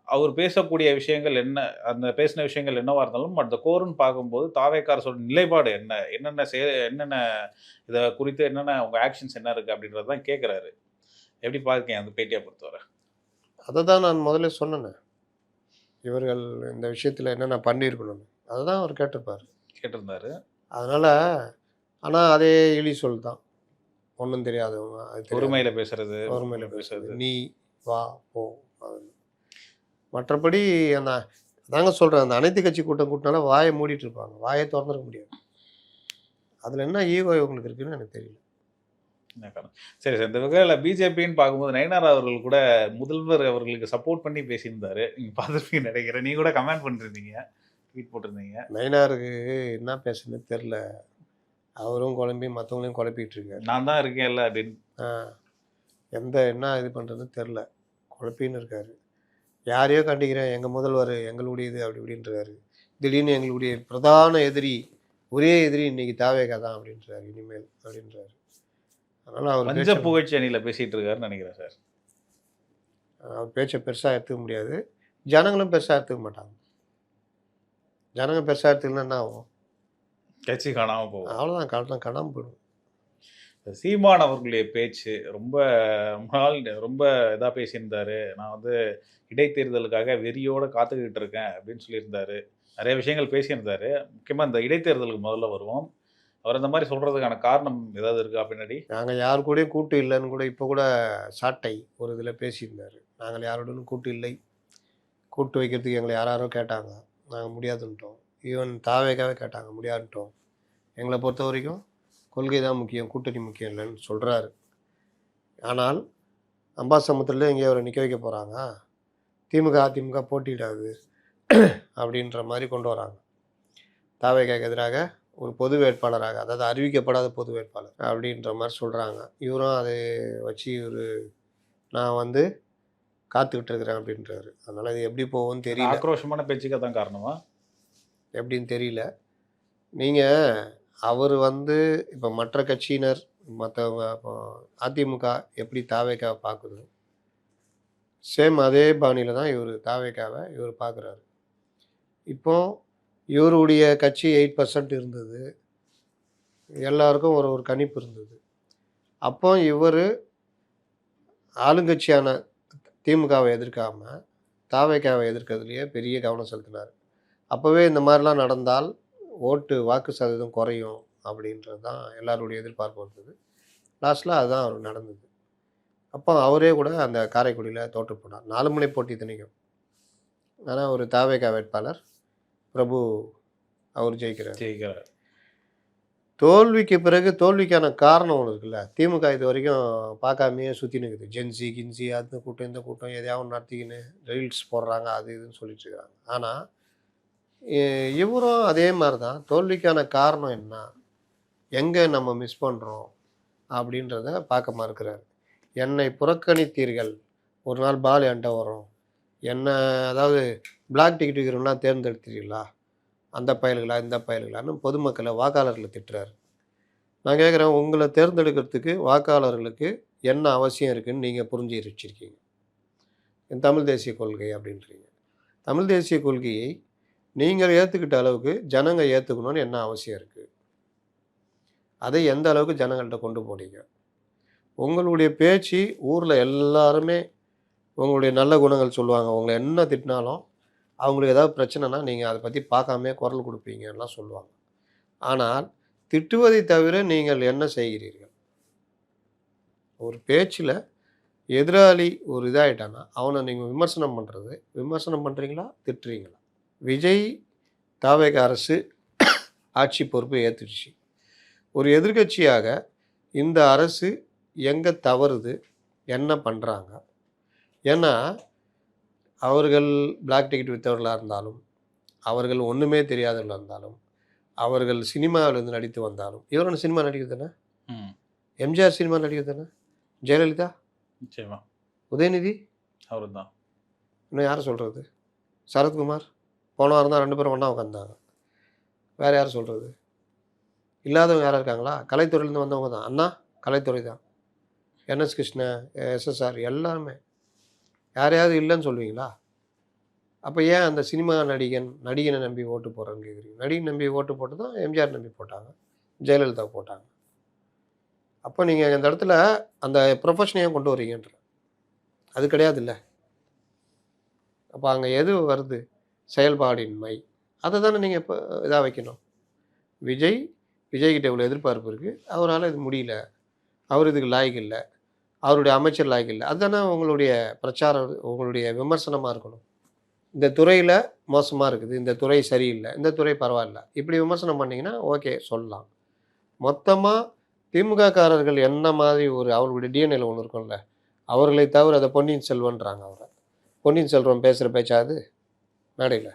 அவர் பேசக்கூடிய விஷயங்கள் என்ன, அந்த பேசின விஷயங்கள் என்னவா இருந்தாலும் அந்த கோருன்னு பார்க்கும்போது தாவேக அரசோட நிலைப்பாடு என்ன, என்னென்ன இதை குறித்து என்னென்ன உங்கள் ஆக்ஷன்ஸ் என்ன இருக்குது அப்படின்றது தான் கேட்குறாரு. எப்படி பார்க்கீங்க அந்த பேட்டியை பொறுத்தவரை? அதை தான் நான் முதல்ல சொன்னேன். இவர்கள் இந்த விஷயத்தில் என்னென்ன பண்ணியிருக்கணும்னு அதை தான் அவர் கேட்டிருப்பார். கேட்டிருந்தாரு. அதனால் ஆனால் அதே இழி சொல் தான். ஒன்றும் தெரியாதவங்க, அது தெரியாது, ஒருமையில பேசுறது, ஒருமையில் பேசுறது, நீ வா போ. அது மற்றபடி அந்த அதாங்க சொல்கிறேன், அந்த அனைத்து கட்சி கூட்டம் கூட்டினால வாயை மூடிட்டு இருப்பாங்க, வாயை திறந்துருக்க முடியாது. அதில் என்ன ஈகோ இவங்களுக்கு இருக்குன்னு எனக்கு தெரியல. என்ன காரணம்? சரி சார். இந்த வகையில பிஜேபின்னு பார்க்கும்போது நயினார் அவர்கள் கூட முதல்வர் அவர்களுக்கு சப்போர்ட் பண்ணி பேசியிருந்தாரு. நீங்க பார்த்திருப்பீங்கன்னு நினைக்கிறேன். நீங்க கூட கமெண்ட் பண்ணிருந்தீங்க. ட்வீட் போட்டிருந்தீங்க. நயினாருக்கு என்ன பேசுன்னு தெரில, அவரும் குழம்பி மற்றவங்களையும் குழப்பிட்டு இருக்காரு. நான் தான் இருக்கேன்ல அப்படின்னு. என்ன இது பண்ணுறதுன்னு தெரில, குழப்பின்னு இருக்காரு. யாரையோ கண்டிக்கிறேன், எங்கள் முதல்வர் எங்களுடையது அப்படி இப்படின்றாரு. திடீர்னு எங்களுடைய பிரதான எதிரி, ஒரே எதிரி இன்னைக்கு தாவேகா தான் அப்படின்றாரு, இனிமேல் அப்படின்றாரு. அதனால் அவர் பஞ்ச பேச்சை புகழ்ச்சி அணியில பேசிட்டு இருக்காருன்னு நினைக்கிறேன் சார். அவர் பேச்சை பெருசாக எடுத்துக்க முடியாது. ஜனங்களும் பெருசாக எடுத்துக்க மாட்டாங்க. ஜனங்க பெருசாக எடுத்துக்கலன்னா என்ன ஆகும்? கட்சி காணாம போகும். அவ்வளோதான், காலம் காணாமல் போயிடும். சீமான் அவர்களுடைய பேச்சு ரொம்ப நாள் ரொம்ப இதா பேசியிருந்தாரு. நான் வந்து இடைத்தேர்தலுக்காக வெறியோட காத்துக்கிட்டு இருக்கேன் அப்படின்னு சொல்லியிருந்தாரு. நிறைய விஷயங்கள் பேசியிருந்தாரு. முக்கியமா இந்த இடைத்தேர்தலுக்கு முதல்ல வருவோம். அவர் இந்த மாதிரி சொல்றதுக்கான காரணம் ஏதாவது இருக்கா பின்னாடி? நாங்கள் யார் கூடயும் கூட்டு இல்லைன்னு கூட இப்போ கூட சாட்டை ஒரு இதில் பேசியிருந்தார். நாங்கள் யாருடனும் கூட்டு இல்லை, கூட்டு வைக்கிறதுக்கு எங்களை யாரோ கேட்டாங்க, நாங்கள் முடியாதுன்ட்டோம். ஈவன் தாவேக்காவே கேட்டாங்க, முடியாதுன்ட்டோம். எங்களை பொறுத்த வரைக்கும் கொள்கை தான் முக்கியம், கூட்டணி முக்கியம் இல்லைன்னு சொல்கிறாரு. ஆனால் அம்பாசமுத்திரத்தில் எங்கேயோ அவரை நிற்க வைக்க போகிறாங்க, திமுக அதிமுக போட்டியிடாது அப்படின்ற மாதிரி கொண்டு வராங்க. தாவேக்காக்கு எதிராக ஒரு பொது வேட்பாளராக, அதாவது அறிவிக்கப்படாத பொது வேட்பாளர் அப்படின்ற மாதிரி சொல்கிறாங்க. இவரும் அதை வச்சு நான் வந்து காத்துக்கிட்டு இருக்கிறேன் அப்படின்றாரு. அதனால் இது எப்படி போகும்னு தெரியல. ஆக்ரோஷமான பேச்சுக்கு தான் காரணமா? எப்படின்னு தெரியல. நீங்கள் அவர் வந்து இப்போ மற்ற கட்சியினர், மற்றவங்க இப்போ அதிமுக எப்படி தாவேக்காவை பார்க்குது, சேம் அதே பாணியில் தான் இவர் தாவேக்காவை இவர் பார்க்குறாரு. இப்போ இவருடைய கட்சி 8% இருந்தது, எல்லாருக்கும் ஒரு ஒரு கணிப்பு இருந்தது. அப்போ இவர் ஆளுங்கட்சியான திமுகவை எதிர்க்காமல் தாவேக்காவை எதிர்க்கிறதுலையே பெரிய கவனம் செலுத்தினார். அப்போவே இந்த மாதிரிலாம் நடந்தால் வாக்கு சதவீதம் குறையும் அப்படின்றது தான் எல்லாருடைய எதிர்பார்ப்பு இருந்தது. லாஸ்ட்டில் அதுதான் அவர் நடந்தது. அப்போ அவரே கூட அந்த காரைக்குடியில் தோற்று போனார். 4 முனை போட்டி திணிக்கும். ஆனால் ஒரு தாவேக்கா வேட்பாளர் பிரபு அவர் ஜெயிக்கிறார். தோல்விக்கு பிறகு தோல்விக்கான காரணம் ஒன்று இருக்குல்ல. திமுக இது வரைக்கும் பார்க்காமையே சுற்றி நிற்குது. ஜென்சி கின்சி அந்த கூட்டம் இந்த கூட்டம் எதையாவது நடத்திக்கின்னு ரீல்ஸ் போடுறாங்க, அது இதுன்னு சொல்லிட்டு இருக்காங்க. ஆனால் இவரும் அதே மாதிரி தான். தோல்விக்கான காரணம் என்ன, எங்கே நம்ம மிஸ் பண்ணுறோம் அப்படின்றத பார்க்க மறுக்கிறார். என்னை புறக்கணித்தீர்கள், ஒரு நாள் பால் என்கிட்ட வரும், என்ன அதாவது பிளாக் டிக்கெட் விற்கிறவங்களாம் தேர்ந்தெடுத்தீர்களா, அந்த பயல்களா இந்த பயல்களான்னு பொதுமக்களை வாக்காளர்களை திட்டுறாரு. நான் கேட்குறேன், உங்களை தேர்ந்தெடுக்கிறதுக்கு வாக்காளர்களுக்கு என்ன அவசியம் இருக்குதுன்னு நீங்கள் புரிஞ்சு வச்சுருக்கீங்க? தமிழ் தேசிய கொள்கை அப்படின்றீங்க. தமிழ் தேசிய கொள்கையை நீங்கள் ஏற்றுக்கிட்ட அளவுக்கு ஜனங்க ஏற்றுக்கணும்னு என்ன அவசியம் இருக்குது? அதை எந்த அளவுக்கு ஜனங்கள்கிட்ட கொண்டு போனீங்க? உங்களுடைய பேச்சு ஊரில் எல்லாருமே உங்களுடைய நல்ல குணங்கள் சொல்லுவாங்க. உங்களை என்ன திட்டினாலும் அவங்களுக்கு ஏதாவது பிரச்சனைனா நீங்கள் அதை பற்றி பார்க்காம குரல் கொடுப்பீங்கலாம் சொல்லுவாங்க. ஆனால் திட்டுவதை தவிர நீங்கள் என்ன செய்கிறீர்கள்? ஒரு பேச்சில் எதிராளி ஒரு இதாகிட்டானா அவனை நீங்கள் விமர்சனம் பண்ணுறீங்களா, திட்டுறீங்களா? விஜய் தாவேக அரசு ஆட்சி பொறுப்பை ஏற்றுடுச்சு. ஒரு எதிர்க்கட்சியாக இந்த அரசு எங்கே தவறுது, என்ன பண்ணுறாங்க? ஏன்னா அவர்கள் பிளாக் டிக்கெட் விற்றவர்களாக இருந்தாலும், அவர்கள் ஒன்றுமே தெரியாதவர்களாக இருந்தாலும், அவர்கள் சினிமாவிலேருந்து நடித்து வந்தாலும், இவரோட சினிமா நடிகர் தானே, எம்ஜிஆர் சினிமா நடிகர் தானே, ஜெயலலிதா, நிச்சயமா உதயநிதி அவரு தான். இன்னும் யாரை சொல்கிறது, சரத்குமார் போன வாரம் தான் 2 பேரும் ஒன்றா உட்காந்தாங்க. வேறு யார் சொல்கிறது? இல்லாதவங்க யாராக இருக்காங்களா? கலைத்துறையிலேருந்து வந்தவங்க தான். அண்ணா கலைத்துறை தான், என்எஸ் கிருஷ்ணன், எஸ்எஸ்ஆர் எல்லாருமே. யாரையாவது இல்லைன்னு சொல்லுவீங்களா? அப்போ ஏன் அந்த சினிமா நடிகனை நம்பி ஓட்டு போடுறேன்னு கேட்குறீங்க? நடிகை நம்பி ஓட்டு போட்டு தான் எம்ஜிஆர் நம்பி போட்டாங்க, ஜெயலலிதா போட்டாங்க. அப்போ நீங்கள் இந்த இடத்துல அந்த ப்ரொஃபஷனையும் கொண்டு வரீங்கன்ற அது கிடையாது இல்லை. அப்போ அங்கே எது வருது? செயல்பாடின்மை. அதை தானே நீங்கள் இப்போ இதாக வைக்கணும். விஜய் விஜய்கிட்ட இவ்வளோ எதிர்பார்ப்பு இருக்குது, அவரால் இது முடியல, அவர் இதுக்கு லாயக்கு இல்லை, அவருடைய அமைச்சர் லாயக்கு இல்லை. அதுதானே உங்களுடைய பிரச்சாரம், உங்களுடைய விமர்சனமாக இருக்கணும். இந்த துறையில் மோசமாக இருக்குது, இந்த துறை சரியில்லை, இந்த துறை பரவாயில்ல, இப்படி விமர்சனம் பண்ணிங்கன்னா ஓகே சொல்லலாம். மொத்தமாக திமுககாரர்கள் என்ன மாதிரி ஒரு அவர்களுடைய டிஎன்ஏல ஒன்று இருக்கும்ல, அவர்களை தவிர அதை பொன்னியின் செல்வன்றாங்க அவரை. பொன்னியின் செல்வன் பேசுகிற பேச்சாது மேடையில்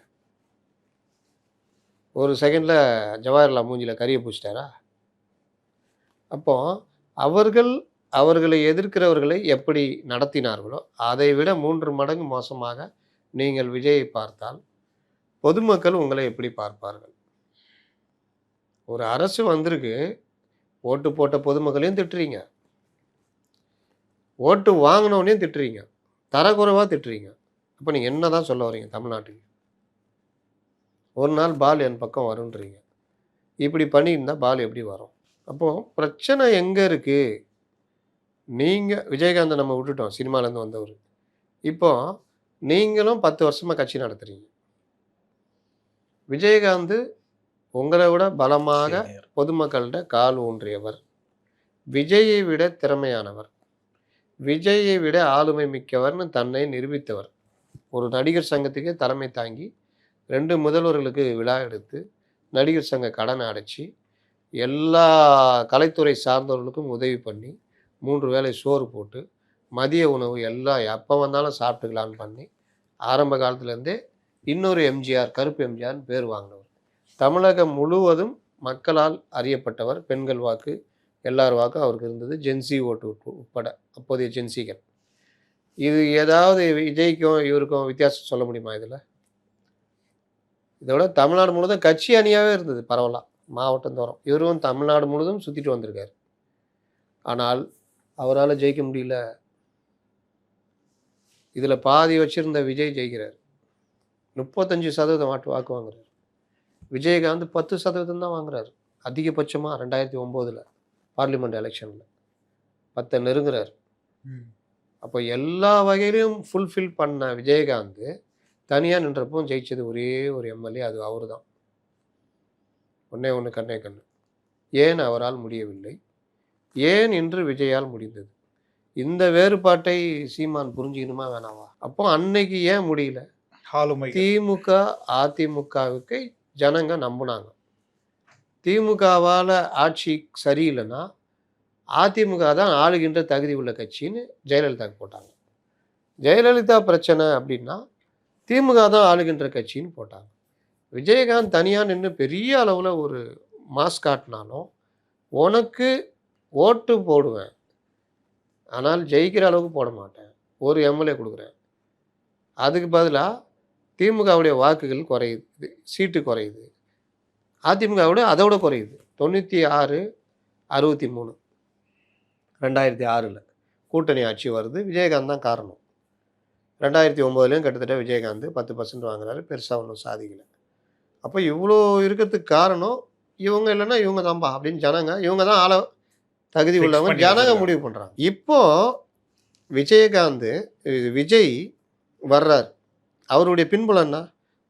ஒரு செகண்டில் ஜவஹர்லால் மூஞ்சியில் கறியை பூச்சிட்டாரா? அப்போது அவர்களை எதிர்க்கிறவர்களை எப்படி நடத்தினார்களோ அதை விட 3 மடங்கு மோசமாக நீங்கள் விஜயை பார்த்தால் பொதுமக்கள் உங்களை எப்படி பார்ப்பார்கள்? ஒரு அரசு வந்திருக்கு, ஓட்டு போட்ட பொதுமக்களையும் திட்டுறீங்க, ஓட்டு வாங்கினவனையும் திட்டுறீங்க, தரக்குறைவாக திட்டுறீங்க. அப்போ நீங்கள் என்ன தான் சொல்ல வரீங்க தமிழ்நாட்டுக்கு? ஒரு நாள் பால் என் பக்கம் வருன்றீங்க. இப்படி பண்ணியிருந்தால் பால் எப்படி வரும்? அப்போது பிரச்சனை எங்கே இருக்குது? நீங்கள் விஜயகாந்தை நம்ம விட்டுட்டோம், சினிமாலேருந்து வந்தவர். இப்போது நீங்களும் 10 வருஷமாக கட்சி நடத்துகிறீங்க. விஜயகாந்த் உங்களை விட பலமாக பொதுமக்கள்கிட்ட கால் ஊன்றியவர், விஜயை விட திறமையானவர், விஜயை விட ஆளுமை மிக்கவர்னு தன்னை நிரூபித்தவர். ஒரு நடிகர் சங்கத்துக்கு தலைமை தாங்கி 2 முதல்வர்களுக்கு விழா எடுத்து நடிகர் சங்க கடனை அடைச்சி எல்லா கலைத்துறை சார்ந்தவர்களுக்கும் உதவி பண்ணி 3 வேளை சோறு போட்டு மதிய உணவு எல்லாம் எப்போ வந்தாலும் சாப்பிட்டுக்கலான்னு பண்ணி ஆரம்ப காலத்துலேருந்தே இன்னொரு எம்ஜிஆர், கருப்பு எம்ஜிஆர்னு பேர் வாங்கினவர். தமிழகம் முழுவதும் மக்களால் அறியப்பட்டவர். பெண்கள் வாக்கு, எல்லார் வாக்கும் அவருக்கு இருந்தது, ஜென்சி ஓட்டு உட்பட அப்போதைய ஜென்சிகள். இது ஏதாவது விஜய்க்கும் இவருக்கும் வித்தியாசம் சொல்ல முடியுமா? இதோட தமிழ்நாடு முழுவதும் கட்சி அணியாகவே இருந்தது பரவலாக, மாவட்டம் தோறும். இவரும் தமிழ்நாடு முழுவதும் சுற்றிட்டு வந்திருக்கார். ஆனால் அவரால் ஜெயிக்க முடியல. இதில் பாதி வச்சுருந்த விஜய் ஜெயிக்கிறார், 35% வாக்கு வாங்குறார். விஜயகாந்த் 10% தான் வாங்குறாரு அதிகபட்சமாக. 2009 பார்லிமெண்ட் எலெக்ஷனில் 10 நெருங்குறார். அப்போ எல்லா வகையிலும் ஃபுல்ஃபில் பண்ண விஜயகாந்த் தனியாக நின்றப்போ ஜெயிச்சது ஒரே ஒரு எம்எல்ஏ, அது அவர் தான். ஒன்றே ஒன்று, கண்ணே கண்ணு. ஏன் அவரால் முடியவில்லை? ஏன் இன்று விஜயால் முடிந்தது? இந்த வேறுபாட்டை சீமான் புரிஞ்சுக்கணுமா வேணாவா? அப்போ அன்னைக்கு ஏன் முடியல? திமுக அதிமுகவுக்கு ஜனங்க நம்பினாங்க. திமுகவால் ஆட்சி சரியில்லைன்னா அதிமுக தான் ஆளுகின்ற தகுதி உள்ள கட்சின்னு ஜெயலலிதாவுக்கு போட்டாங்க. ஜெயலலிதா பிரச்சனை அப்படின்னா திமுக தான் ஆளுகின்ற கட்சின்னு போட்டாங்க. விஜயகாந்த் தனியாக நின்று பெரிய அளவில் ஒரு மாஸ் காட்டினாலும் உனக்கு ஓட்டு போடுவேன், ஆனால் ஜெயிக்கிற அளவுக்கு போட மாட்டேன், ஒரு எம்எல்ஏ கொடுக்குறேன், அதுக்கு பதிலாக திமுகவுடைய வாக்குகள் குறையுது, சீட்டு குறையுது, அதிமுகவோட அதோட குறையுது. 96-63 2006 கூட்டணி ஆட்சி வருது. விஜயகாந்த் தான் காரணம். 2009 கிட்டத்தட்ட விஜயகாந்த் 10% வாங்குறாரு, பெருசாக ஒன்றும் சாதிக்கலை. அப்போ இவ்வளோ இருக்கிறதுக்கு காரணம் இவங்க இல்லைன்னா இவங்க தான்பா அப்படின்னு ஜனங்க, இவங்க தான் ஆள தகுதி உள்ளவங்க ஜனங்க முடிவு பண்ணுறாங்க. இப்போ விஜய் வர்றார், அவருடைய பின்புலம் என்ன?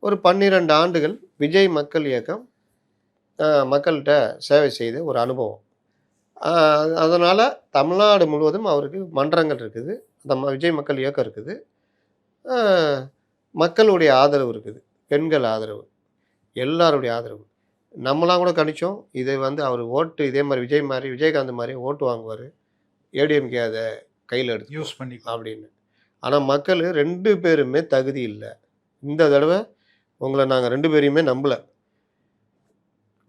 ஒரு 12 ஆண்டுகள் விஜய் மக்கள் இயக்கம் மக்கள்கிட்ட சேவை செய்த ஒரு அனுபவம். அதனால் தமிழ்நாடு முழுவதும் அவருக்கு மன்றங்கள் இருக்குது, அந்த விஜய் மக்கள் இயக்கம் இருக்குது, மக்களுடைய ஆதரவு இருக்குது, பெண்கள் ஆதரவு, எல்லாருடைய ஆதரவு. நம்மளாம் கூட கணிச்சோம் இதை அவர் ஓட்டு இதே மாதிரி விஜயகாந்த் மாதிரி ஓட்டு வாங்குவார், ஏடிஎம்கே அதை கையில் எடுத்து யூஸ் பண்ணி அப்படின்னு. ஆனால் மக்கள் 2 பேருமே தகுதி இல்லை. இந்த தடவை உங்களை நாங்கள் 2 பேரையுமே நம்பலை.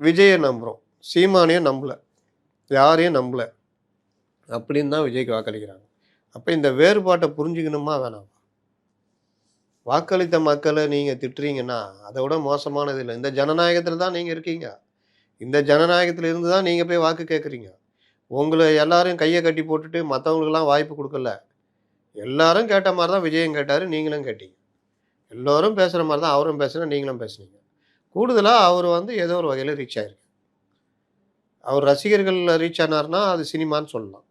விஜயை நம்புகிறோம், சீமானையும் நம்பலை, யாரையும் நம்பலை அப்படின்னு தான் விஜய்க்கு வாக்களிக்கிறாங்க. அப்போ இந்த வேறுபாட்டை புரிஞ்சுக்கணுமா வேணாம்? வாக்களித்த மக்களை நீங்கள் திட்டுறீங்கன்னா அதை விட மோசமானது இல்லை. இந்த ஜனநாயகத்தில் தான் நீங்கள் இருக்கீங்க, இந்த ஜனநாயகத்தில் இருந்து தான் நீங்கள் போய் வாக்கு கேட்குறீங்க. உங்களை எல்லாரும் கையை கட்டி போட்டுட்டு மற்றவங்களுக்கெல்லாம் வாய்ப்பு கொடுக்கல. எல்லாரும் கேட்ட மாதிரி தான் விஜயம் கேட்டார், நீங்களும் கேட்டீங்க. எல்லோரும் பேசுகிற மாதிரி தான் அவரும் பேசுகிற, நீங்களும் பேசுனீங்க. கூடுதலாக அவர் ஏதோ ஒரு வகையில் ரீச் ஆகிருக்கு. அவர் ரசிகர்கள் ரீச் ஆனார்னா அது சினிமான்னு சொல்லலாம்.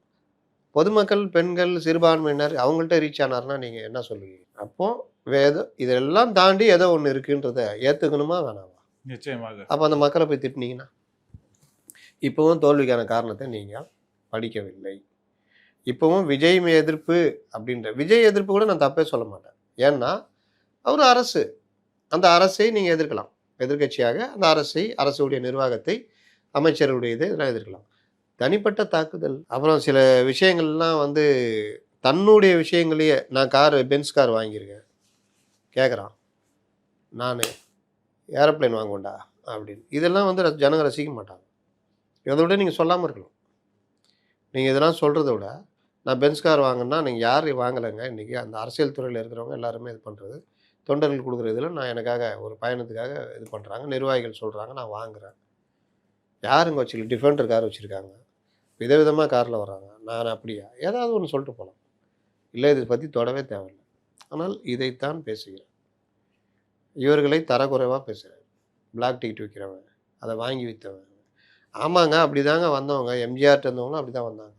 பொதுமக்கள், பெண்கள், சிறுபான்மையினர் அவங்கள்ட்ட ரீச் ஆனார்னா நீங்கள் என்ன சொல்லுவீங்க? அப்போது இதெல்லாம் தாண்டி ஏதோ ஒன்று இருக்குன்றதை ஏற்றுக்கணுமா வேணாமா? நிச்சயமாக. அப்போ அந்த மக்களை போய் திட்டினீங்கன்னா இப்பவும் தோல்விக்கான காரணத்தை நீங்கள் படிக்கவில்லை. இப்பவும் விஜய் எதிர்ப்பு அப்படின்ற விஜய் எதிர்ப்பு கூட நான் தப்பே சொல்ல மாட்டேன். ஏன்னா, அவர் அரசு. அந்த அரசை நீங்க எதிர்க்கலாம். எதிர்க்கட்சியாக அந்த அரசை, அரசுடைய நிர்வாகத்தை, அமைச்சர்களுடைய இதை இதெல்லாம் எதிர்க்கலாம். தனிப்பட்ட தாக்குதல், அப்புறம் சில விஷயங்கள்லாம் வந்து தன்னுடைய விஷயங்களையே நான் பென்ஸ் கார் வாங்கியிருக்கேன். கேட்குறான். நானு ஏரோப்ளேன் வாங்குவேன்டா அப்படின்னு. இதெல்லாம் வந்து ஜனங்க ரசிக்க மாட்டாங்க. இதை விட நீங்க சொல்லாம இருக்கலாம். நீங்க இதெல்லாம் சொல்றத விட, நான் பென்ஸ் கார் வாங்குனேன்னா, நீங்க யார் வாங்கலைங்க இன்னைக்கு அந்த அரசியல் துறையில இருக்கிறவங்க எல்லாருமே இது பண்றது. தொண்டர்கள் குடுக்குற இதில நான் எனக்காக ஒரு பயணத்துக்காக இது பண்றாங்க. நிர்வாகிகள் சொல்றாங்க, நான் வாங்குறேன். யாருங்க டிஃபெண்டர் கார் வச்சிருக்காங்க. விதவிதமா கார்ல வர்றாங்க. நான் அப்படியா? ஏதாவது ஒண்ணு சொல்லிட்டு போலாம். இல்ல இத பத்தி தொடவே தேவையில்ல. ஆனால் இதைத்தான் பேசுகிறேன். இவர்களை தரக்குறைவா பேசுறேன். பிளாக் டிக்கெட் விக்கிறவன், அத வாங்கி வித்தவன். ஆமாங்க, அப்படிதாங்க வந்தவங்க. எம்ஜிஆர்ட்ட இருந்தவங்களும் அப்படிதான் வந்தாங்க.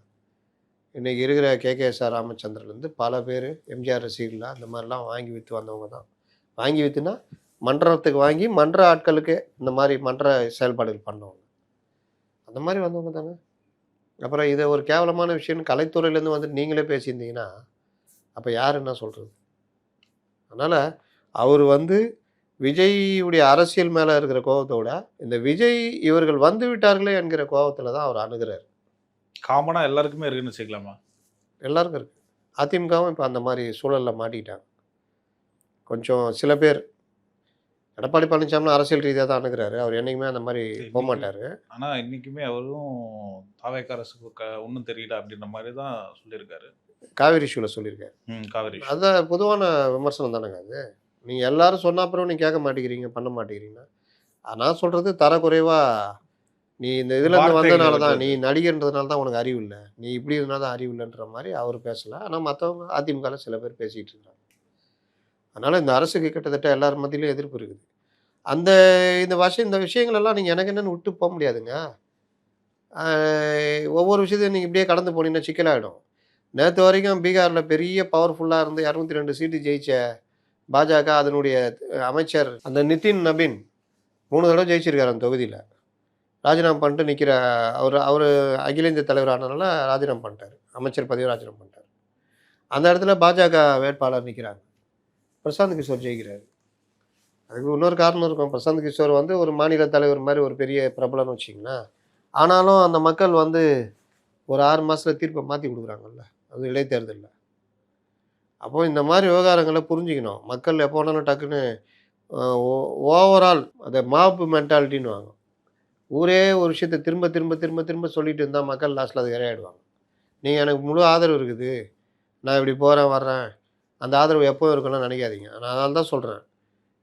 இன்னைக்கு இருக்கிற கே.கே.எஸ்.ஆர். ராமச்சந்திரன்லேருந்து பல பேர் எம்ஜிஆர் ரசிகர்களா அந்த மாதிரிலாம் வாங்கி விற்று வந்தவங்க தான். வாங்கி விற்றுனா மன்றத்துக்கு வாங்கி மன்ற ஆட்களுக்கு இந்த மாதிரி மன்ற செயல்பாடுகள் பண்ணவங்க. அந்த மாதிரி வந்தவங்க தானே. அப்புறம் இதை ஒரு கேவலமான விஷயம்னு கலைத்துறையிலேருந்து வந்து நீங்களே பேசியிருந்தீங்கன்னா அப்போ யார் என்ன சொல்கிறது? அதனால் அவர் வந்து விஜய்யுடைய அரசியல் மேலே இருக்கிற கோபத்தை விட இந்த விஜய் இவர்கள் வந்து விட்டார்களே என்கிற கோபத்தில் தான் அவர் அணுகிறார். காமனா எல்லாருக்குமே இருக்குன்னு வச்சுக்கலாமா? எல்லாருக்கும் இருக்குது. அதிமுகவும் இப்போ அந்த மாதிரி சூழலில் மாட்டிக்கிட்டாங்க. கொஞ்சம் சில பேர் எடப்பாடி பழனிசாமி அரசியல் ரீதியாக தான் அணுகிறாரு. அவர் என்னைக்குமே அந்த மாதிரி போகமாட்டார். ஆனா இன்னைக்குமே அவரும் தாவேக அரசுக்கு ஒன்றும் தெரியல அப்படின்ற மாதிரி தான் சொல்லியிருக்காரு. காவேரி இஷ்யூவில் சொல்லியிருக்காரு. காவிரி issue. அதான் பொதுவான விமர்சனம் தானேங்க அது. நீங்கள் எல்லாரும் சொன்ன அப்புறம் நீங்கள் கேட்க மாட்டேங்கிறீங்க, பண்ண மாட்டேங்கிறீங்கன்னா நான் சொல்கிறது தரக்குறைவாக நீ இந்த இதுலேருந்து வந்ததுனால தான், நீ நடிகர்ன்றதுனால தான் உனக்கு அறிவு இல்லை, நீ இப்படி இருந்தால் தான் அறிவு இல்லைன்ற மாதிரி அவர் பேசலை. ஆனால் மற்றவங்க அதிமுகவில் சில பேர் பேசிகிட்டு இருக்காங்க. அதனால் இந்த அரசுக்கு கிட்டத்தட்ட எல்லார் மத்தியிலும் எதிர்ப்பு இருக்குது. அந்த இந்த விஷயங்கள் எல்லாம் நீங்கள் எனக்கு என்னென்னு விட்டு போக முடியாதுங்க. ஒவ்வொரு விஷயத்தையும் நீங்கள் இப்படியே கடந்து போனீங்கன்னா சிக்கலாகிடும். நேற்று வரைக்கும் பீகாரில் பெரிய பவர்ஃபுல்லாக இருந்து 202 சீட்டு ஜெயிச்ச பாஜக அதனுடைய அமைச்சர் அந்த நிதின் நபீன் 3 தடவை ஜெயிச்சிருக்காரு அந்த தொகுதியில். ராஜினாமா பண்ணிட்டு நிற்கிற அவர் அகில இந்திய தலைவர் ஆனதுனால ராஜினாமா பண்ணிட்டார். அமைச்சர் பதவியை ராஜினாமா பண்ணிட்டார். அந்த இடத்துல பாஜக வேட்பாளர் நிற்கிறாங்க. பிரசாந்த் கிஷோர் ஜெயிக்கிறாரு. அதுக்கு இன்னொரு காரணம் இருக்கும். பிரசாந்த் கிஷோர் வந்து ஒரு மாநில தலைவர் மாதிரி ஒரு பெரிய பிரபலம்னு வச்சிங்களேன். ஆனாலும் அந்த மக்கள் வந்து ஒரு 6 மாதத்தில் தீர்ப்பை மாற்றி கொடுக்குறாங்கல்ல, அது இடைத்தேர்தலில். அப்போது இந்த மாதிரி விவகாரங்களை புரிஞ்சுக்கணும். மக்கள் எப்போ வேணாலும் டக்குன்னு ஓவரால் அதை மாப்பு மென்டாலிட்டின்னு வாங்க. ஊரே ஒரு விஷயத்தை திரும்ப திரும்ப திரும்ப திரும்ப சொல்லிட்டு இருந்தால் மக்கள் லாஸ்ட்டில் அது இரையாயிடுவாங்க. நீங்கள் எனக்கு முழு ஆதரவு இருக்குது, நான் இப்படி போகிறேன் வர்றேன், அந்த ஆதரவு எப்போ இருக்கணும்னு நினைக்காதீங்க. நான் அதனால தான் சொல்கிறேன்,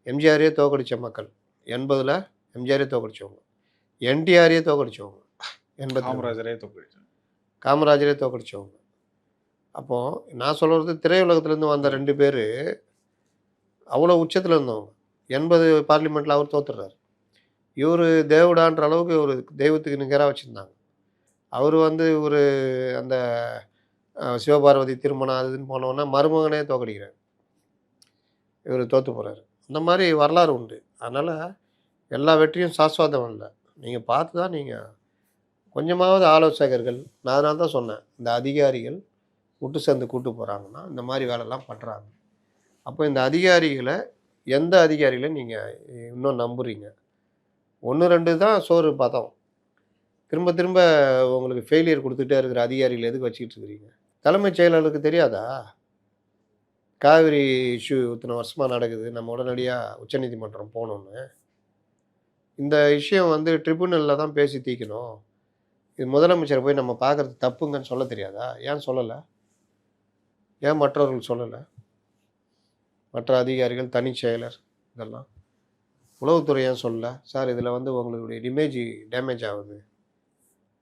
எம்ஜிஆரையே தோக்கடித்த மக்கள் 80ல் எம்ஜிஆரே தோக்கடிச்சவங்க, என்டிஆரையே தோக்கடிச்சவங்க, 80 காமராஜரே தோக்கடிச்சவங்க. அப்போது நான் சொல்கிறது திரையுலகத்துலேருந்து வந்த 2 பேர் அவ்வளோ உச்சத்தில் இருந்தவங்க. 80 பார்லிமெண்ட்டில் அவர் தோத்துடுறாரு. இவர் தேவடான்ற அளவுக்கு ஒரு தெய்வத்துக்கு நிகராக வச்சுருந்தாங்க. அவர் வந்து ஒரு அந்த சிவபார்வதி திருமணம் அதுன்னு போனோன்னா மருமகனே தோக்கடிக்கிறார். இவர் தோற்று போகிறாரு. அந்த மாதிரி வரலாறு உண்டு. அதனால் எல்லா வெற்றியும் சாஸ்வதம் இல்லை. நீங்கள் பார்த்து தான் நீங்கள் கொஞ்சமாவது ஆலோசகர்கள், நான் அதனால தான் சொன்னேன், இந்த அதிகாரிகள் விட்டு சேர்ந்து கூட்டு போகிறாங்கன்னா இந்த மாதிரி வேலைலாம் பண்ணுறாங்க. அப்போ இந்த அதிகாரிகளை எந்த அதிகாரிகளை நீங்கள் இன்னும் நம்புறீங்க? 1, 2 தான் சோறு பதம். திரும்ப திரும்ப உங்களுக்கு ஃபெயிலியர் கொடுத்துட்டே இருக்கிற அதிகாரிகள் எதுக்கு வச்சுக்கிட்டு இருக்கிறீங்க? தலைமைச் செயலாளருக்கு தெரியாதா? காவிரி இஷ்யூ இத்தனை வருஷமாக நடக்குது, நம்ம உடனடியாக உச்சநீதிமன்றம் போகணுன்னு. இந்த விஷயம் வந்து ட்ரிபுனலில் தான் பேசி தீர்க்கணும். இது முதலமைச்சரை போய் நம்ம பார்க்குறது தப்புங்கன்னு சொல்ல தெரியாதா? ஏன் சொல்லலை? ஏன் மற்றவர்கள் சொல்லலை? மற்ற அதிகாரிகள், தனிச் செயலர் இதெல்லாம் உளவுத்துறை ஏன் சொல்லலை? சார் இதில் வந்து உங்களுடைய இமேஜ் டேமேஜ் ஆகுது,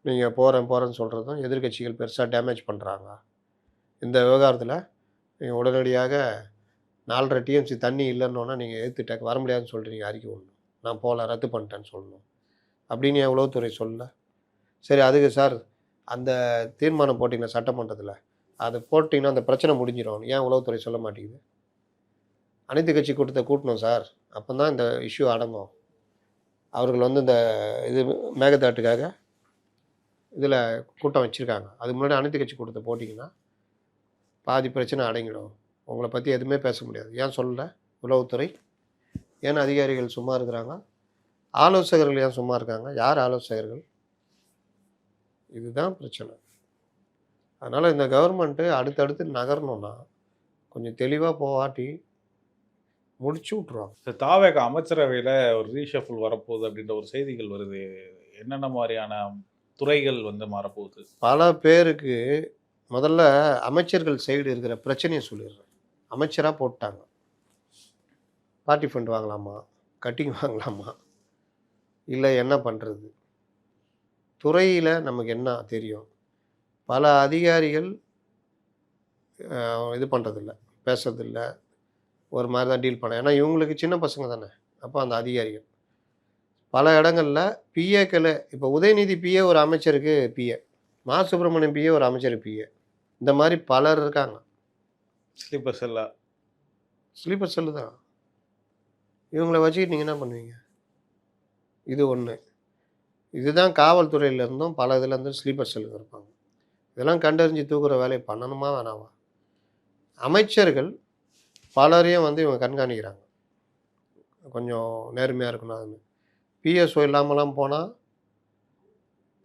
நீங்கள் போகிறேன்னு சொல்கிறதும் எதிர்க்கட்சிகள் பெருசாக டேமேஜ் பண்ணுறாங்க. இந்த விவகாரத்தில் நீங்கள் உடனடியாக 4.5 டிஎம்சி தண்ணி இல்லைன்னொன்னா நீங்கள் எதிர்த்துட்டாக்க வர முடியாதுன்னு சொல்கிறீங்க, அறிக்கை ஒன்று நான் போகல ரத்து பண்ணிட்டேன்னு சொல்லணும் அப்படின்னு ஏன் உளவுத்துறை சொல்லலை? சரி அதுக்கு சார் அந்த தீர்மானம் போட்டிங்கன்னா சட்டமன்றத்தில் அதை போட்டிங்கன்னா அந்த பிரச்சனை முடிஞ்சிடும், ஏன் உளவுத்துறை சொல்ல மாட்டேங்குது? அனைத்து கட்சி கூட்டத்தை கூட்டணும் சார், அப்போ தான் இந்த இஷ்யூ அடங்கும். அவர்கள் வந்து இந்த இது மேகதாட்டுக்காக இதில் கூட்டம் வச்சுருக்காங்க. அதுக்கு முன்னாடி அனைத்து கட்சி கூட்டத்தை போட்டிங்கன்னா பாதி பிரச்சனை அடங்கிடும். உங்களை பற்றி எதுவுமே பேச முடியாது. ஏன் சொல்லல? உளவுத்துறை ஏன் அதிகாரிகள் சும்மா இருக்கிறாங்க? ஆலோசகர்கள் ஏன் சும்மா இருக்காங்க? யார் ஆலோசகர்கள்? இதுதான் பிரச்சனை. அதனால் இந்த கவர்மெண்ட்டு அடுத்தடுத்து நகரணும்னா கொஞ்சம் தெளிவாக போகாட்டி முடிச்சு விட்ருவாங்க. இந்த தாவேகா அமைச்சரவையில ஒரு ரீஷஃபிள் வரப்போகுது அப்படின்ற ஒரு செய்திகள் வருது. என்னென்ன மாதிரியான துறைகள் வந்து மாறப்போகுது? பல பேருக்கு முதல்ல அமைச்சர்கள் சைடு இருக்கிற பிரச்சனையை சொல்லிடுறேன். அமைச்சராக போட்டாங்க. பார்ட்டி ஃபண்ட் வாங்கலாமா? கட்டிங் வாங்கலாமா? இல்லை என்ன பண்ணுறது? துறையில் நமக்கு என்ன தெரியும்? பல அதிகாரிகள் இது பண்ணுறதில்ல, பேசுறதில்ல, ஒரு மாதிரி தான் டீல் பண்ண. ஏன்னா இவங்களுக்கு சின்ன பசங்க தானே. அப்போ அந்த அதிகாரிகள் பல இடங்களில் பிஏக்கள், இப்போ உதயநிதி பிஏ ஒரு அமைச்சருக்கு பிஏ, மா சுப்பிரமணியம் பிஏ ஒரு அமைச்சருக்கு பிஏ, இந்த மாதிரி பலர் இருக்காங்க. ஸ்லீப்பர் செல்லா? ஸ்லீப்பர் செல்லு தான். இவங்கள வச்சுக்கிட்டு நீங்கள் என்ன பண்ணுவீங்க? இது ஒன்று. இதுதான் காவல்துறையிலேருந்தும் பல இதுலேருந்தும் ஸ்லீப்பர் செல்லுங்க இருப்பாங்க. இதெல்லாம் கண்டறிஞ்சு தூக்குற வேலையை பண்ணணுமா வேணாமா? அமைச்சர்கள் பலரையும் வந்து இவங்க கண்காணிக்கிறாங்க. கொஞ்சம் நேர்மையாக இருக்கணும். அதுன்னு பிஎஸ்ஓ இல்லாமலாம் போனால்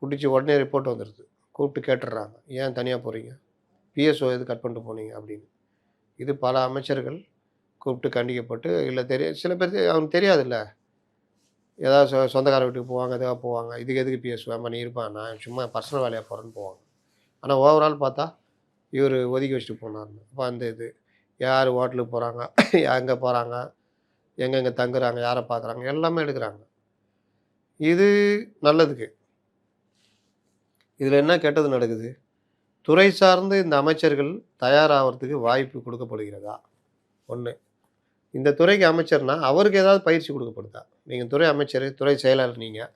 பிடிச்சி உடனே ரிப்போர்ட் வந்துடுது. கூப்பிட்டு கேட்டுடுறாங்க, ஏன் தனியாக போகிறீங்க? பிஎஸ்ஓ எது கட் பண்ணிட்டு போனீங்க அப்படின்னு. இது பல அமைச்சர்கள் கூப்பிட்டு கண்டிக்கப்பட்டு, இல்லை சில பேர் அவனுக்கு தெரியாதுல்ல, ஏதாவது சொந்தக்கார வீட்டுக்கு போவாங்க, எதுக்காக போவாங்க, இதுக்கு எதுக்கு பிஎஸ்ஓ நீ இருப்பான், நான் சும்மா பர்சனல் வேலையாக போகிறேன்னு போவாங்க. ஆனால் ஓவரால் பார்த்தா இவர் ஒதுக்கி வச்சுட்டு போனார்னு. அப்போ அந்த இது யார் ஹோட்டலுக்கு போகிறாங்க, எங்கே போகிறாங்க, எங்கெங்கே தங்குறாங்க, யாரை பார்க்குறாங்க, எல்லாமே எடுக்கிறாங்க. இது நல்லதுக்கு. இதில் என்ன கெட்டது நடக்குது? துறை சார்ந்து இந்த அமைச்சர்கள் தயாராகிறதுக்கு வாய்ப்பு கொடுக்கப்படுகிறதா? ஒன்று. இந்த துறைக்கு அமைச்சர்னா அவருக்கு ஏதாவது பயிற்சி கொடுக்கப்படுதா? நீங்கள் துறை அமைச்சர், துறை செயலாளர், நீங்கள்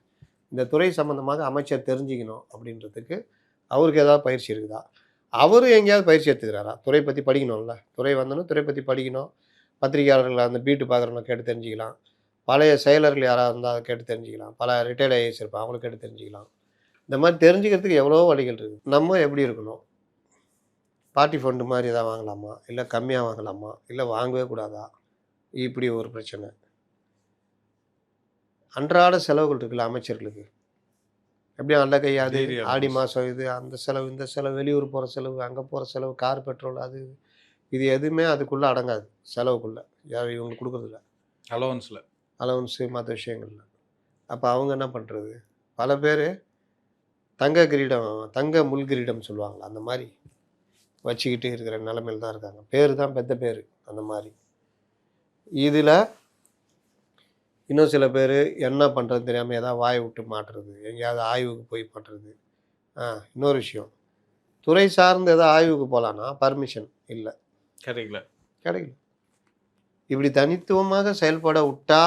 இந்த துறை சம்மந்தமாக அமைச்சர் தெரிஞ்சுக்கணும் அப்படின்றதுக்கு அவருக்கு ஏதாவது பயிற்சி இருக்குதா? அவர் எங்கேயாவது பயிற்சி எடுத்துக்கிறாரா? துறை பற்றி படிக்கணும்ல. துறை வந்தனும் துறை பற்றி படிக்கணும். பத்திரிகையாளர்கள் அந்த பீட்டு பார்க்குறவங்க கேட்டு தெரிஞ்சுக்கலாம். பழைய செயலர்கள் யாராவது இருந்தால் அதை கேட்டு தெரிஞ்சுக்கலாம். பல ரிட்டையர்ட் ஐஏஎஸ் இருப்பாங்க, அவங்கள கேட்டு தெரிஞ்சுக்கலாம். இந்த மாதிரி தெரிஞ்சுக்கிறதுக்கு எவ்வளோ வழிகள் இருக்குது. நம்ம எப்படி இருக்கணும்? பார்ட்டி ஃபண்டு மாதிரி எதாவது வாங்கலாமா? இல்லை கம்மியாக வாங்கலாமா? இல்லை வாங்கவே கூடாதா? இப்படி ஒரு பிரச்சனை. அன்றாட செலவுகள் இருக்குல்ல அமைச்சர்களுக்கு. எப்படியும் அல்ல கையாது, ஆடி மாதம் இது, அந்த செலவு, இந்த செலவு, வெளியூர் போகிற செலவு, அங்கே போகிற செலவு, கார் பெட்ரோல், அது இது எதுவுமே அதுக்குள்ளே அடங்காது. செலவுக்குள்ளே யார் இவங்களுக்கு கொடுக்குறதில்ல. அலவன்ஸு மற்ற விஷயங்கள்ல. அப்போ அவங்க என்ன பண்ணுறது? பல பேர் தங்க கிரீடம், தங்க முள் கிரீடம் சொல்லுவாங்களா, அந்த மாதிரி வச்சுக்கிட்டு இருக்கிற நிலைமையில் தான் இருக்காங்க. பேர் தான் பெத்த பேர் அந்த மாதிரி. இதில் இன்னும் சில பேர் என்ன பண்ணுறது தெரியாமல் ஏதாவது வாயை விட்டு மாட்டுறது, எங்கேயாவது ஆய்வுக்கு போய் பண்ணுறது. இன்னொரு விஷயம், துறை சார்ந்து ஏதாவது ஆய்வுக்கு போகலான்னா பர்மிஷன் இல்லை, கிடைக்கல. இப்படி தனித்துவமாக செயல்பட விட்டா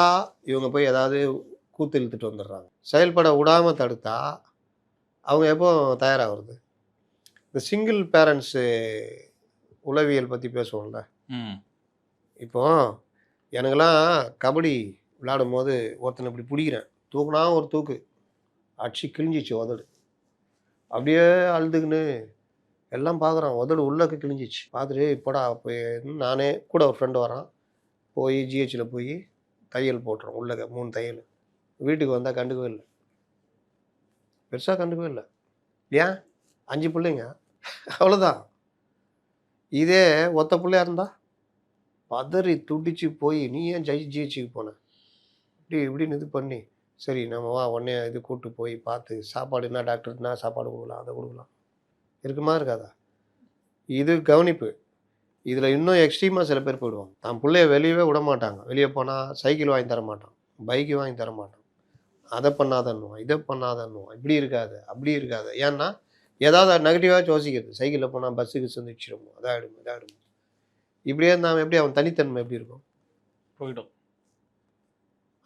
இவங்க போய் ஏதாவது கூத்து இழுத்துட்டு வந்துடுறாங்க. செயல்பட விடாமல் தடுத்தா அவங்க எப்போ தயாராகிறது? இந்த சிங்கிள் பேரண்ட்ஸு உளவியல் பற்றி பேசுவோம்ல. இப்போ எனக்கெல்லாம் கபடி விளையாடும் போது ஒருத்தனை இப்படி பிடிக்கிறேன், தூக்குனா ஒரு தூக்கு அடிச்சு கிழிஞ்சிச்சு உதடு. அப்படியே அழுதுக்குன்னு எல்லாம் பார்க்குறான், உதடு உள்ளக்கு கிழிஞ்சிச்சு. பார்த்துட்டு இப்போடா அப்போ நானே கூட ஒரு ஃப்ரெண்டு வரான், போய் ஜிஹெச்சில் போய் தையல் போட்டுறோம், உள்ளக்க 3 தையல். வீட்டுக்கு வந்தால் கண்டுக்கவே இல்லை, பெருசாக கண்டுக்கவே இல்லை. ஏன்? 5 பிள்ளைங்க, அவ்வளோதான். இதே ஒத்த பிள்ளையா இருந்தா பதறி துடிச்சு போய், நீ ஏன் ஜிஹெச்சுக்கு போன, இப்படின்னு இது பண்ணி, சரி நம்ம வா உடனே இது கூப்பிட்டு போய் பார்த்து சாப்பாடுனா டாக்டர்னா சாப்பாடு கொடுக்கலாம், அதை கொடுக்கலாம். இருக்குமா இருக்காதா? இது கவனிப்பு. இதில் இன்னும் எக்ஸ்ட்ரீமாக சில பேர் போயிடுவாங்க. தான் பிள்ளைய வெளியவே விட மாட்டாங்க. வெளியே போனால் சைக்கிள் வாங்கி தர மாட்டான், பைக்கு வாங்கி தர மாட்டான், அதை பண்ணாதன்னுவான், இதை பண்ணாதன்னுவான், இப்படி இருக்காது அப்படி இருக்காது. ஏன்னா ஏதாவது நெகட்டிவாக யோசிக்கிறது. சைக்கிளில் போனால் பஸ்ஸுக்கு சந்திச்சிடுமோ, இதாகிடும். இப்படியே இருந்தால் எப்படி அவன் தனித்தன்மை எப்படி இருக்கும்? போயிடும்.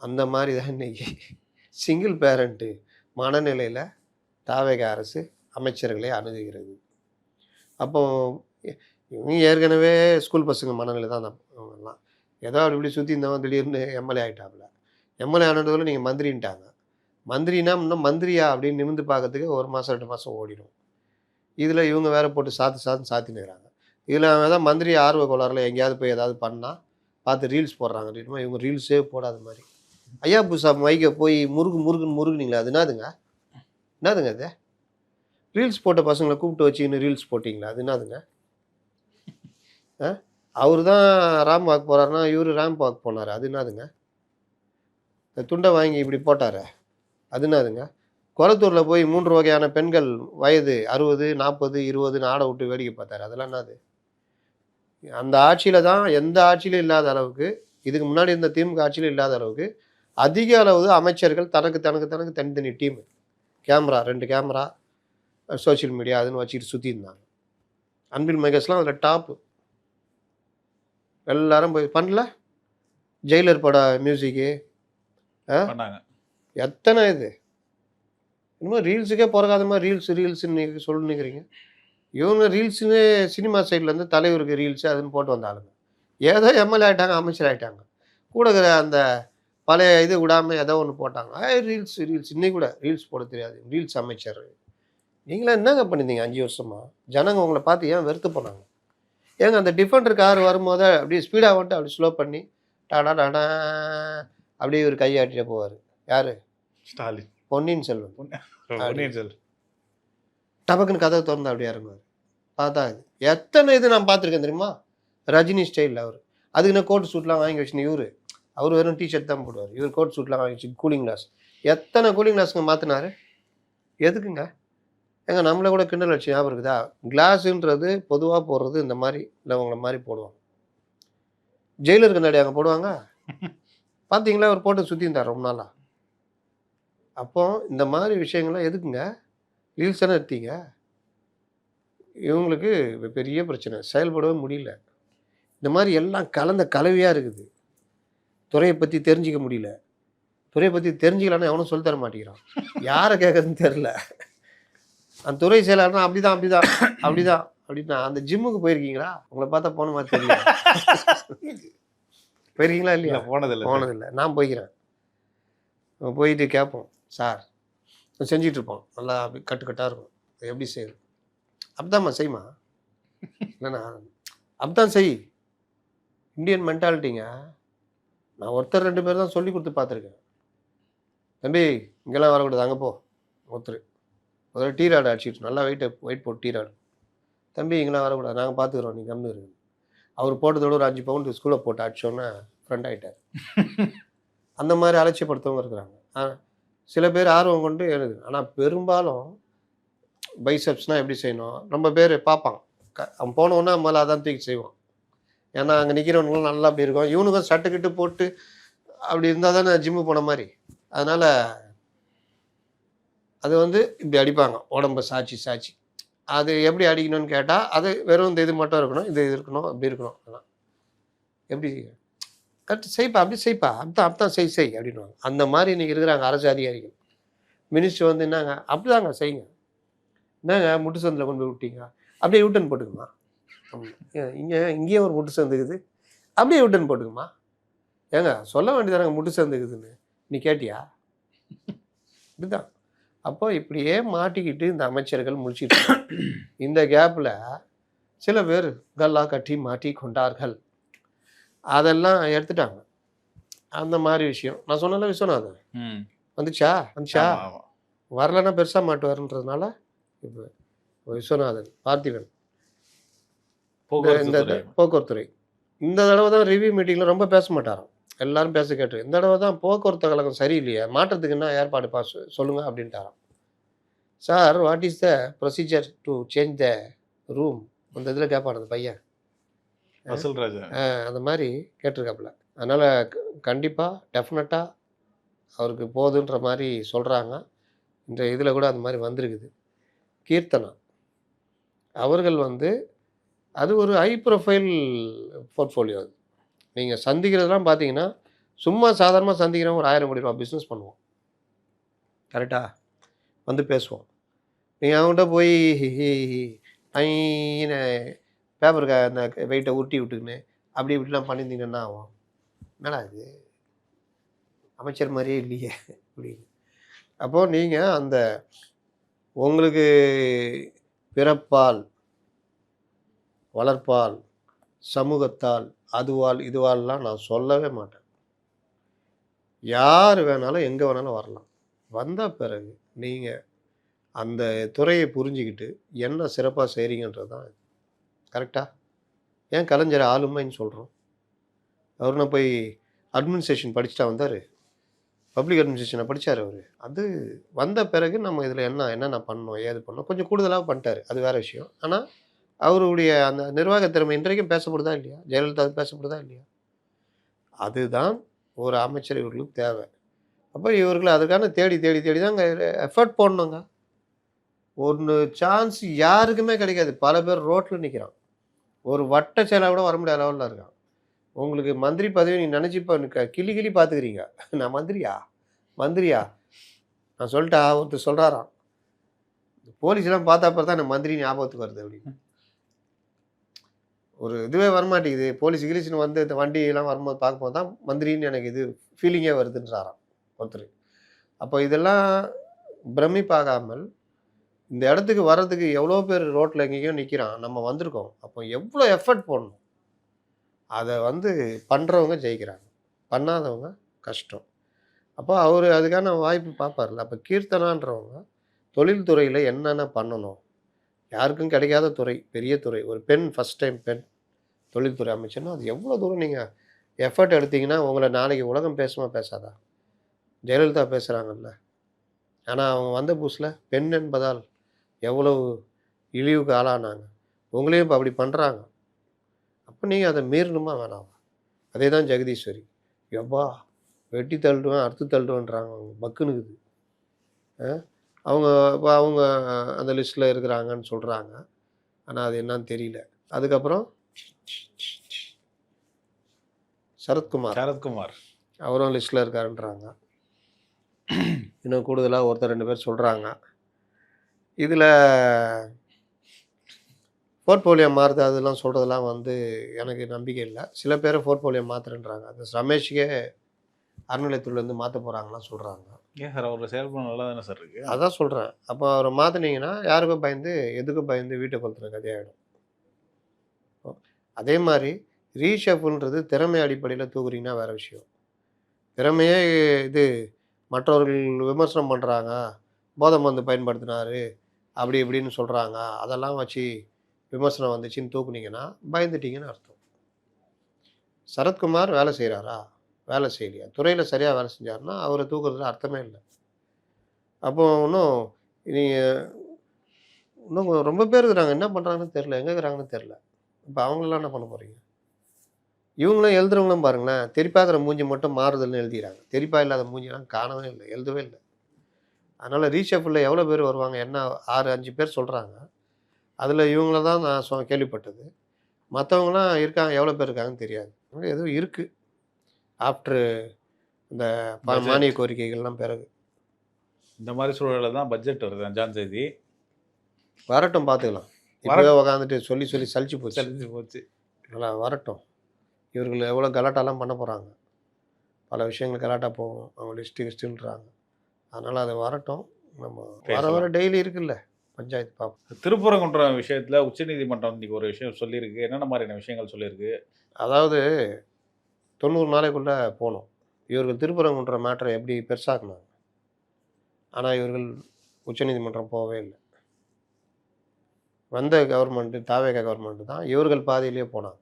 அந்த மாதிரி தான் இன்றைக்கி சிங்கிள் பேரண்ட்டு மனநிலையில் தாவேகா அரசு அமைச்சர்களை அணுகுகிறது. அப்போ இவங்க ஏற்கனவே ஸ்கூல் பசங்க மனநிலை தான் அவங்கெல்லாம். ஏதோ அப்படி இப்படி சுற்றி இருந்தவன் திடீர்னு எம்எல்ஏ ஆகிட்டாப்புல. எம்எல்ஏ ஆனதுல நீங்கள் மந்திரின்ட்டாங்க. மந்திரினா இன்னும் மந்திரியா அப்படின்னு நிமிர்ந்து பார்க்கறதுக்கு 1 மாதம் 2 மாதம் ஓடிடும். இதில் இவங்க வேற போட்டு சாத்தினுக்கிறாங்க. இதில் அவன் தான் மந்திரி ஆர்வ கோளாறுல எங்கேயாவது போய் ஏதாவது பண்ணால் பார்த்து ரீல்ஸ் போடுறாங்க. இவங்க ரீல்ஸே போடாத மாதிரி. ஐயா புசா மைக்கை போய் முருகுன்னு முருகுனீங்களா? அது என்னதுங்க? என்னதுங்க அது? ரீல்ஸ் போட்ட பசங்களை கூப்பிட்டு வச்சுக்கின்னு ரீல்ஸ் போட்டிங்களா? அது என்னதுங்க? அவர் தான் ராம் வாக் போகிறாருன்னா இவர் ராம் வாக் போனார். அது என்னதுங்க? இந்த துண்டை வாங்கி இப்படி போட்டார். அது என்னதுங்க? கொளத்தூரில் போய் 3 வகையான பெண்கள் வயது 60, 40, 20ன்னு ஆடை விட்டு வேடிக்கை பார்த்தாரு. அதெல்லாம் என்னது? அந்த ஆட்சியில் தான் எந்த ஆட்சியிலும் இல்லாத அளவுக்கு, இதுக்கு முன்னாடி இருந்த திமுக ஆட்சியிலும் இல்லாத அளவுக்கு அதிக அளவு அமைச்சர்கள் தனக்கு தனித்தனி team, camera 2 camera, social media அதுன்னு வச்சுக்கிட்டு சுற்றி இருந்தாங்க. அன்பில் மகேஷ்லாம் அதில் டாப்பு. எல்லாரும் போய் பண்ணல. ஜெயிலர் பட மியூசிக்கு பண்ணாங்க. எத்தனை இது இன்னும் ரீல்ஸுக்கே பிறகாத மாதிரி ரீல்ஸுன்னு நீங்கள் சொல்லிக்கிறீங்க. இவங்க ரீல்ஸுன்னு சினிமா சைட்லேருந்து தலைவருக்கு ரீல்ஸு அதுன்னு போட்டு வந்த ஆளுங்க. ஏதோ எம்எல்ஏ ஆகிட்டாங்க, அமைச்சர் ஆகிட்டாங்க. கூட இருக்கிற அந்த பழைய இது விடாமல் ஏதோ ஒன்று போட்டாங்க. ரீல்ஸ் இன்னைக்கு கூட ரீல்ஸ் போட தெரியாது. ரீல்ஸ் அமைச்சர். நீங்களாம் என்னங்க பண்ணியிருந்தீங்க 5 வருஷமா? ஜனங்க உங்களை பார்த்து ஏன் வெறுத்து போனாங்க? ஏங்க அந்த டிஃபெண்டர் கார் வரும்போது அப்படியே ஸ்பீடாக வந்துட்டு அப்படி ஸ்லோ பண்ணி டாடா டாடா அப்படியே ஒரு கையாட்டிட்டு போவார். யார்? ஸ்டாலின். பொன்னியின் செல்வன். பொன்னியின் செல்வன். டபக்குன்னு கதவை திறந்து அப்படியே இறங்குவார். பார்த்தா இது எத்தனை இது நான் பார்த்துருக்கேன் தெரியுமா? ரஜினி ஸ்டைலில் அவர். அதுக்கு நான் கோட் சூட்லாம் வாங்கி வச்சுன்னு அவர் வெறும் டிஷர்ட் தான் போடுவார். இவர் கோட் சூட்லாம் வாங்கி வச்சு கூலிங் கிளாஸ். எத்தனை கூலிங் கிளாஸுங்க மாற்றினாரு? எதுக்குங்க? ஏங்க நம்மளை கூட கிண்டல் வச்சு ஞாபகம் இருக்குதா? கிளாஸுன்றது பொதுவாக போடுறது இந்த மாதிரி இல்லை உங்களை மாதிரி போடுவாங்க. ஜெயிலர் கண்ணாடி அங்கே போடுவாங்க. பார்த்தீங்களா அவர் போட்டு சுற்றி இருந்தார் ரொம்ப நாளாக. அப்போ இந்த மாதிரி விஷயங்கள்லாம் எதுக்குங்க? ரீல்ஸ் தானே எடுத்தீங்க. இவங்களுக்கு பெரிய பிரச்சனை, செயல்படவே முடியல. இந்த மாதிரி எல்லாம் கலந்த கலவையாக இருக்குது. துறையை பற்றி தெரிஞ்சிக்க முடியல. துறையை பற்றி தெரிஞ்சிக்கலான்னு எவனும் சொல்லி தர மாட்டேங்கிறான். யாரை கேட்குறதுன்னு தெரில. அந்த துறை செயலாளர்னா அப்படிதான் அப்படின்னா அந்த ஜிம்முக்கு போயிருக்கீங்களா? உங்களை பார்த்தா போன மாதிரி தெரியல. போயிருக்கீங்களா? இல்லையா? போனதில்லை. நான் போய்க்கிறேன். போயிட்டு கேட்போம், சார் செஞ்சிட்ருப்போம். நல்லா அப்படி கட்டுக்கட்டாக இருக்கும். எப்படி செய்யுது? அப்படிதாம்மா செய்யுமா? இல்லைண்ணா அப்படிதான் செய். இந்தியன் மென்டாலிட்டிங்க. நான் ஒருத்தர் 2 பேர் தான் சொல்லி கொடுத்து பார்த்துருக்கேன். தம்பி இங்கெல்லாம் வரக்கூடாது, அங்கே போ. முதல்ல டீ ராடு அடிச்சிட்டு நல்லா வெயிட் போட்டு டீ ராடு. தம்பி இங்கெல்லாம் வரக்கூடாது, நாங்கள் பார்த்துக்குறோம், நீ கம்மி இருக்கு. அவர் போட்டதோட ஒரு 5 பவுண்டு ஸ்கூலில் போட்டு அடிச்சோன்னே ஃப்ரெண்ட் ஆகிட்டார். அந்த மாதிரி அலட்சியப்படுத்தவங்க இருக்கிறாங்க. சில பேர் ஆர்வம் கொண்டு எழுது. ஆனால் பெரும்பாலும் பைசப்ஸ்னால் எப்படி செய்யணும் ரொம்ப பேர் பார்ப்பான். அவன் போனோன்னா முதல்ல அதான் தூக்கி செய்வான். ஏன்னா அங்கே நிற்கிறவங்களும் நல்லா அப்படி இருக்கும். இவனுக்கும் சட்டுக்கிட்டு போட்டு அப்படி இருந்தால் தானே ஜிம்மு போன மாதிரி. அதனால் அது இப்படி அடிப்பாங்க, உடம்பை சாய்ச்சி. அது எப்படி அடிக்கணும்னு கேட்டால் அது வெறும் இந்த இது மட்டும் இருக்கணும், இது இருக்கணும், அப்படி இருக்கணும். அதெல்லாம் எப்படி கரெக்ட் செய்ப்பா, அப்படி செய்ப்பா, அப்படித்தான் செய் அப்படின்வாங்க. அந்த மாதிரி இன்றைக்கி இருக்கிறாங்க அரசு அதிகாரிகள். மினிஸ்டர் என்னங்க அப்படிதாங்க செய்யுங்க. என்னங்க முட்டு சந்தில் கொண்டு போய் விட்டீங்க, அப்படியே யூட்டன் போட்டுக்குமா. இங்கேயே ஒரு முட்டு சந்துக்குது, அப்படியே யூட்டன் போட்டுக்குமா. ஏங்க சொல்ல வேண்டியதானங்க முட்டு சந்துக்குதுன்னு, நீ கேட்டியா? இப்படிதான். அப்போ இப்படியே மாட்டிக்கிட்டு இந்த அமைச்சர்கள் முடிச்சுட்டு இந்த கேப்பில் சில பேர் கல்லா கட்டி மாட்டி கொண்டார்கள். அதெல்லாம் எடுத்துட்டாங்க. அந்த மாதிரி விஷயம் நான் சொன்னல விஸ்வநாதன் வந்துச்சா வரலன்னா பெருசாக மாட்டுவாருன்றதுனால இப்போ விஸ்வநாதன் பார்த்திபன் இந்த போக்குவரத்துறை இந்த தடவை தான் ரிவ்யூ மீட்டிங்கில் ரொம்ப பேச மாட்டாராம். எல்லாரும் பேச கேட்டு இந்த தடவை தான் போக்குவரத்து கழகம் சரியில்லையே, மாற்றத்துக்கு என்ன ஏற்பாடு சொல்லுங்கள் அப்படின்ட்டாராம். Sir what is the procedure to change the room அந்த இதில் கேட்பான் அந்த பையன் அந்த மாதிரி கேட்டிருக்காப்புல. அதனால் கண்டிப்பாக டெஃபினட்டாக அவருக்கு போதுன்ற மாதிரி சொல்கிறாங்க. இந்த இதில் கூட அந்த மாதிரி வந்திருக்குது. கீர்த்தனா அவர்கள் அது ஒரு ஹை ப்ரொஃபைல் போர்ட்ஃபோலியோ. அது நீங்கள் சந்திக்கிறதுலாம் பார்த்தீங்கன்னா சும்மா சாதாரணமாக சந்திக்கிறோம், ஒரு 1000 கோடி ரூபா பிஸ்னஸ் பண்ணுவோம். கரெக்டாக பேசுவோம். நீங்கள் அவங்கள்ட்ட போய் பேப்பருக்கு அந்த வெயிட்டை உருட்டி விட்டுக்கின்னு அப்படி இப்படிலாம் பண்ணியிருந்தீங்கன்னா ஆகும். என்னடா இது அமைச்சர் மாதிரியே இல்லையே அப்படின்னு. அப்போது நீங்கள் அந்த உங்களுக்கு பிறப்பால், வளர்ப்பால், சமூகத்தால், அதுவால், இதுவால்லாம் நான் சொல்லவே மாட்டேன். யார் வேணாலும் எங்கே வேணாலும் வரலாம். வந்த பிறகு நீங்கள் அந்த துறையை புரிஞ்சுக்கிட்டு என்ன சிறப்பாக செய்கிறீங்கன்றது தான் கரெக்டா? ஏன் கலைஞர் ஆளுமைன்னு சொல்கிறோம்? அவருனா போய் அட்மினிஸ்ட்ரேஷன் படிச்சுட்டா வந்தார்? பப்ளிக் அட்மினிஸ்ட்ரேஷனை படித்தார் அவர். அது வந்த பிறகு நம்ம இதில் என்னென்ன பண்ணணும், ஏது பண்ணணும், கொஞ்சம் கூடுதலாக பண்ணிட்டார். அது வேறு விஷயம். ஆனால் அவருடைய அந்த நிர்வாக திறமை இன்றைக்கும் பேசப்படுதா இல்லையா? ஜெயலலிதா பேசப்படுதா இல்லையா? அதுதான் ஒரு அமைச்சர் இவர்களுக்கு தேவை. அப்போ இவர்கள் அதுக்கான தேடி தேடி தேடி தான் எஃபர்ட் போடணுங்க. ஒன்று சான்ஸ் யாருக்குமே கிடைக்காது. பல பேர் ரோட்டில் நிற்கிறான். ஒரு வட்ட செயலாக கூட வர முடியாத லெவலில் இருக்கான். உங்களுக்கு மந்திரி பதவி நீ நினச்சி கிளி கிளி பார்த்துக்கிறீங்க. நான் மந்திரியா நான் சொல்லிட்டா ஒருத்தர் சொல்கிறாராம், போலீஸ்லாம் பார்த்தா அப்புறம் தான் எனக்கு மந்திரி ஞாபகத்துக்கு வருது அப்படின்னு. ஒரு இதுவே வரமாட்டேங்குது. போலீஸ் கிலீஸ்னு வந்து இந்த வண்டியெல்லாம் வரும்போது பார்க்கும்போது தான் மந்திரின்னு எனக்கு இது ஃபீலிங்கே வருதுன்றாராம் ஒருத்தர். அப்போ இதெல்லாம் பிரமிப்பாகாமல் இந்த இடத்துக்கு வர்றதுக்கு எவ்வளோ பேர் ரோட்டில் எங்கேயும் நிற்கிறான். நம்ம வந்திருக்கோம். அப்போ எவ்வளோ எஃபர்ட் போடணும். அதை வந்து பண்ணுறவங்க ஜெயிக்கிறாங்க, பண்ணாதவங்க கஷ்டம். அப்போ அவர் அதுக்கான வாய்ப்பு பார்ப்பார்ல. அப்போ கீர்த்தனான்றவங்க தொழில்துறையில் என்னென்ன பண்ணணும், யாருக்கும் கிடைக்காத துறை, பெரிய துறை, ஒரு பெண் ஃபஸ்ட் டைம் பெண் தொழில்துறை அமைச்சர்னா அது எவ்வளோ தூரம் நீங்கள் எஃபர்ட் எடுத்தீங்கன்னா உங்களை நாளைக்கு உலகம் பேசுமா பேசாதா? ஜெயலலிதா பேசுகிறாங்கல்ல. ஆனால் அவங்க வந்த புதுசில் பெண் என்பதால் எவ்வளவு இழிவுக்கு ஆளானாங்க. உங்களையும் இப்போ அப்படி பண்ணுறாங்க. அப்போ நீங்கள் அதை மீறணுமா வேணாமா? அதே தான் ஜெகதீஸ்வரி. எப்பா வெட்டி தள்ளுவேன், அறுத்து தள்ளுவேன்றாங்க. அவங்க பக்குனுக்குது. அவங்க இப்போ அவங்க அந்த லிஸ்ட்டில் இருக்கிறாங்கன்னு சொல்கிறாங்க. ஆனால் அது என்னன்னு தெரியல. அதுக்கப்புறம் சரத்குமார் அவரும் லிஸ்ட்டில் இருக்காருன்றாங்க. இன்னும் கூடுதலாக ஒருத்தர் 2 பேர் சொல்கிறாங்க. இதில் போர்ட்ஃபோலியோ மாறுது அதெல்லாம் சொல்கிறதெல்லாம் வந்து எனக்கு நம்பிக்கை இல்லை. சில பேர் போர்ட்ஃபோலியோ மாற்றுறேன்றாங்க. அந்த ரமேஷுக்கே அறநிலையத்துலேருந்து மாற்ற போகிறாங்களாம் சொல்கிறாங்க. ஏன் சார் அவரோட செயல்பாடு நல்லா தானே சார் இருக்குது? அதான் சொல்கிறேன். அப்போ அவரை மாற்றினீங்கன்னா யாருக்கும் பயந்து எதுக்கும் பயந்து வீட்டை கொளுத்துற கதையாகிடும். அதே மாதிரி ரீஷஃபுல்ன்றது திறமை அடிப்படையில் தூக்குறீங்கன்னா வேறு விஷயம். திறமையே இது மற்றவர்கள் விமர்சனம் பண்ணுறாங்க, போதை மருந்து பயன்படுத்தினார் அப்படி இப்படின்னு சொல்கிறாங்க, அதெல்லாம் வச்சு விமர்சனம் வந்துச்சுன்னு தூக்குனீங்கன்னா பயந்துட்டீங்கன்னு அர்த்தம். சரத்குமார் வேலை செய்கிறாரா? வேலை செய்யலையா? துறையில் சரியாக வேலை செஞ்சாருன்னா அவரை தூக்குறதுல அர்த்தமே இல்லை. அப்போ இன்னும் ரொம்ப பேர் இருக்கிறாங்க. என்ன பண்ணுறாங்கன்னு தெரில, எங்கே இருக்கிறாங்கன்னு தெரில. இப்போ அவங்களெலாம் என்ன பண்ண போகிறீங்க? இவங்களும் எழுதுறவங்களும் பாருங்களேன், தெரிப்பாக்கிற மூஞ்சி மட்டும் மாறுதல்னு எழுதிக்கிறாங்க. தெரிப்பா இல்லாத மூஞ்சிலாம் காணவே இல்லை, எழுதவே இல்லை. அதனால் ரீஷஃபில் எவ்வளோ பேர் வருவாங்க? என்ன 6-5 பேர் சொல்கிறாங்க. அதில் இவங்கள தான் நான் கேள்விப்பட்டது. மற்றவங்களாம் இருக்காங்க, எவ்வளோ பேர் இருக்காங்கன்னு தெரியாது. எதுவும் இருக்குது ஆஃப்டரு இந்த மானிய கோரிக்கைகள்லாம் பிறகு. இந்த மாதிரி சூழலில் தான் பட்ஜெட் வருது 5ஆம் தேதி. வரட்டும், பார்த்துக்கலாம். இப்போவே உக்காந்துட்டு சொல்லி சொல்லி சலிச்சு போச்சு. நல்லா வரட்டும். இவர்கள் எவ்வளோ கலாட்டாலாம் பண்ண போகிறாங்க. பல விஷயங்கள் கலாட்டா போகும். அவங்க லிஸ்ட்டுன்றாங்க. அதனால் அது வரட்டும். நம்ம வர டெய்லி இருக்குல்ல பஞ்சாயத்து பார்ப்போம். திருப்பரங்குன்றம் விஷயத்தில் உச்சநீதிமன்றம் இன்றைக்கி ஒரு விஷயம் சொல்லியிருக்கு. என்னென்ன மாதிரியான விஷயங்கள் சொல்லியிருக்கு? அதாவது 90 நாளைக்குள்ளே போகணும். இவர்கள் திருப்பரங்குன்றம் மேட்டரை எப்படி பெருசாக்குனாங்க. ஆனால் இவர்கள் உச்சநீதிமன்றம் போகவே இல்லை. வந்த கவர்மெண்ட்டு தாவேகா கவர்மெண்ட்டு தான் இவர்கள் பாதையிலேயே போனாங்க.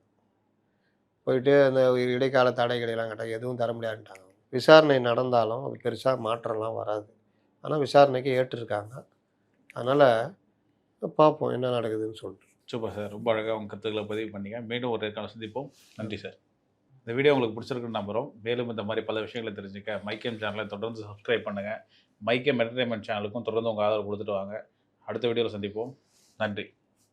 போயிட்டு அந்த இடைக்கால தடைகளெல்லாம் கேட்டால் எதுவும் தர முடியாதுன்ட்டாங்க. விசாரணை நடந்தாலும் அது பெருசாக மாற்றம்லாம் வராது. ஆனால் விசாரணைக்கு ஏற்றிருக்காங்க. அதனால் பார்ப்போம் என்ன நடக்குதுன்னு சொல்லிட்டு. சூப்பர் சார், ரொம்ப அழகாக உங்கள் கருத்துக்களை பதிவு பண்ணிங்க. மீண்டும் ஒரு நேர்காணல் சந்திப்போம். நன்றி சார். இந்த வீடியோ உங்களுக்கு பிடிச்சிருக்குன்னு நம்புகிறோம். மேலும் இந்த மாதிரி பல விஷயங்களை தெரிஞ்சுக்க மைக்கேம் சேனலை தொடர்ந்து சப்ஸ்கிரைப் பண்ணுங்கள். மைக்கேம் என்டர்டைன்மெண்ட் சேனலுக்கும் தொடர்ந்து உங்கள் ஆதரவு கொடுத்துட்டு வாங்க. அடுத்த வீடியோவில் சந்திப்போம். நன்றி.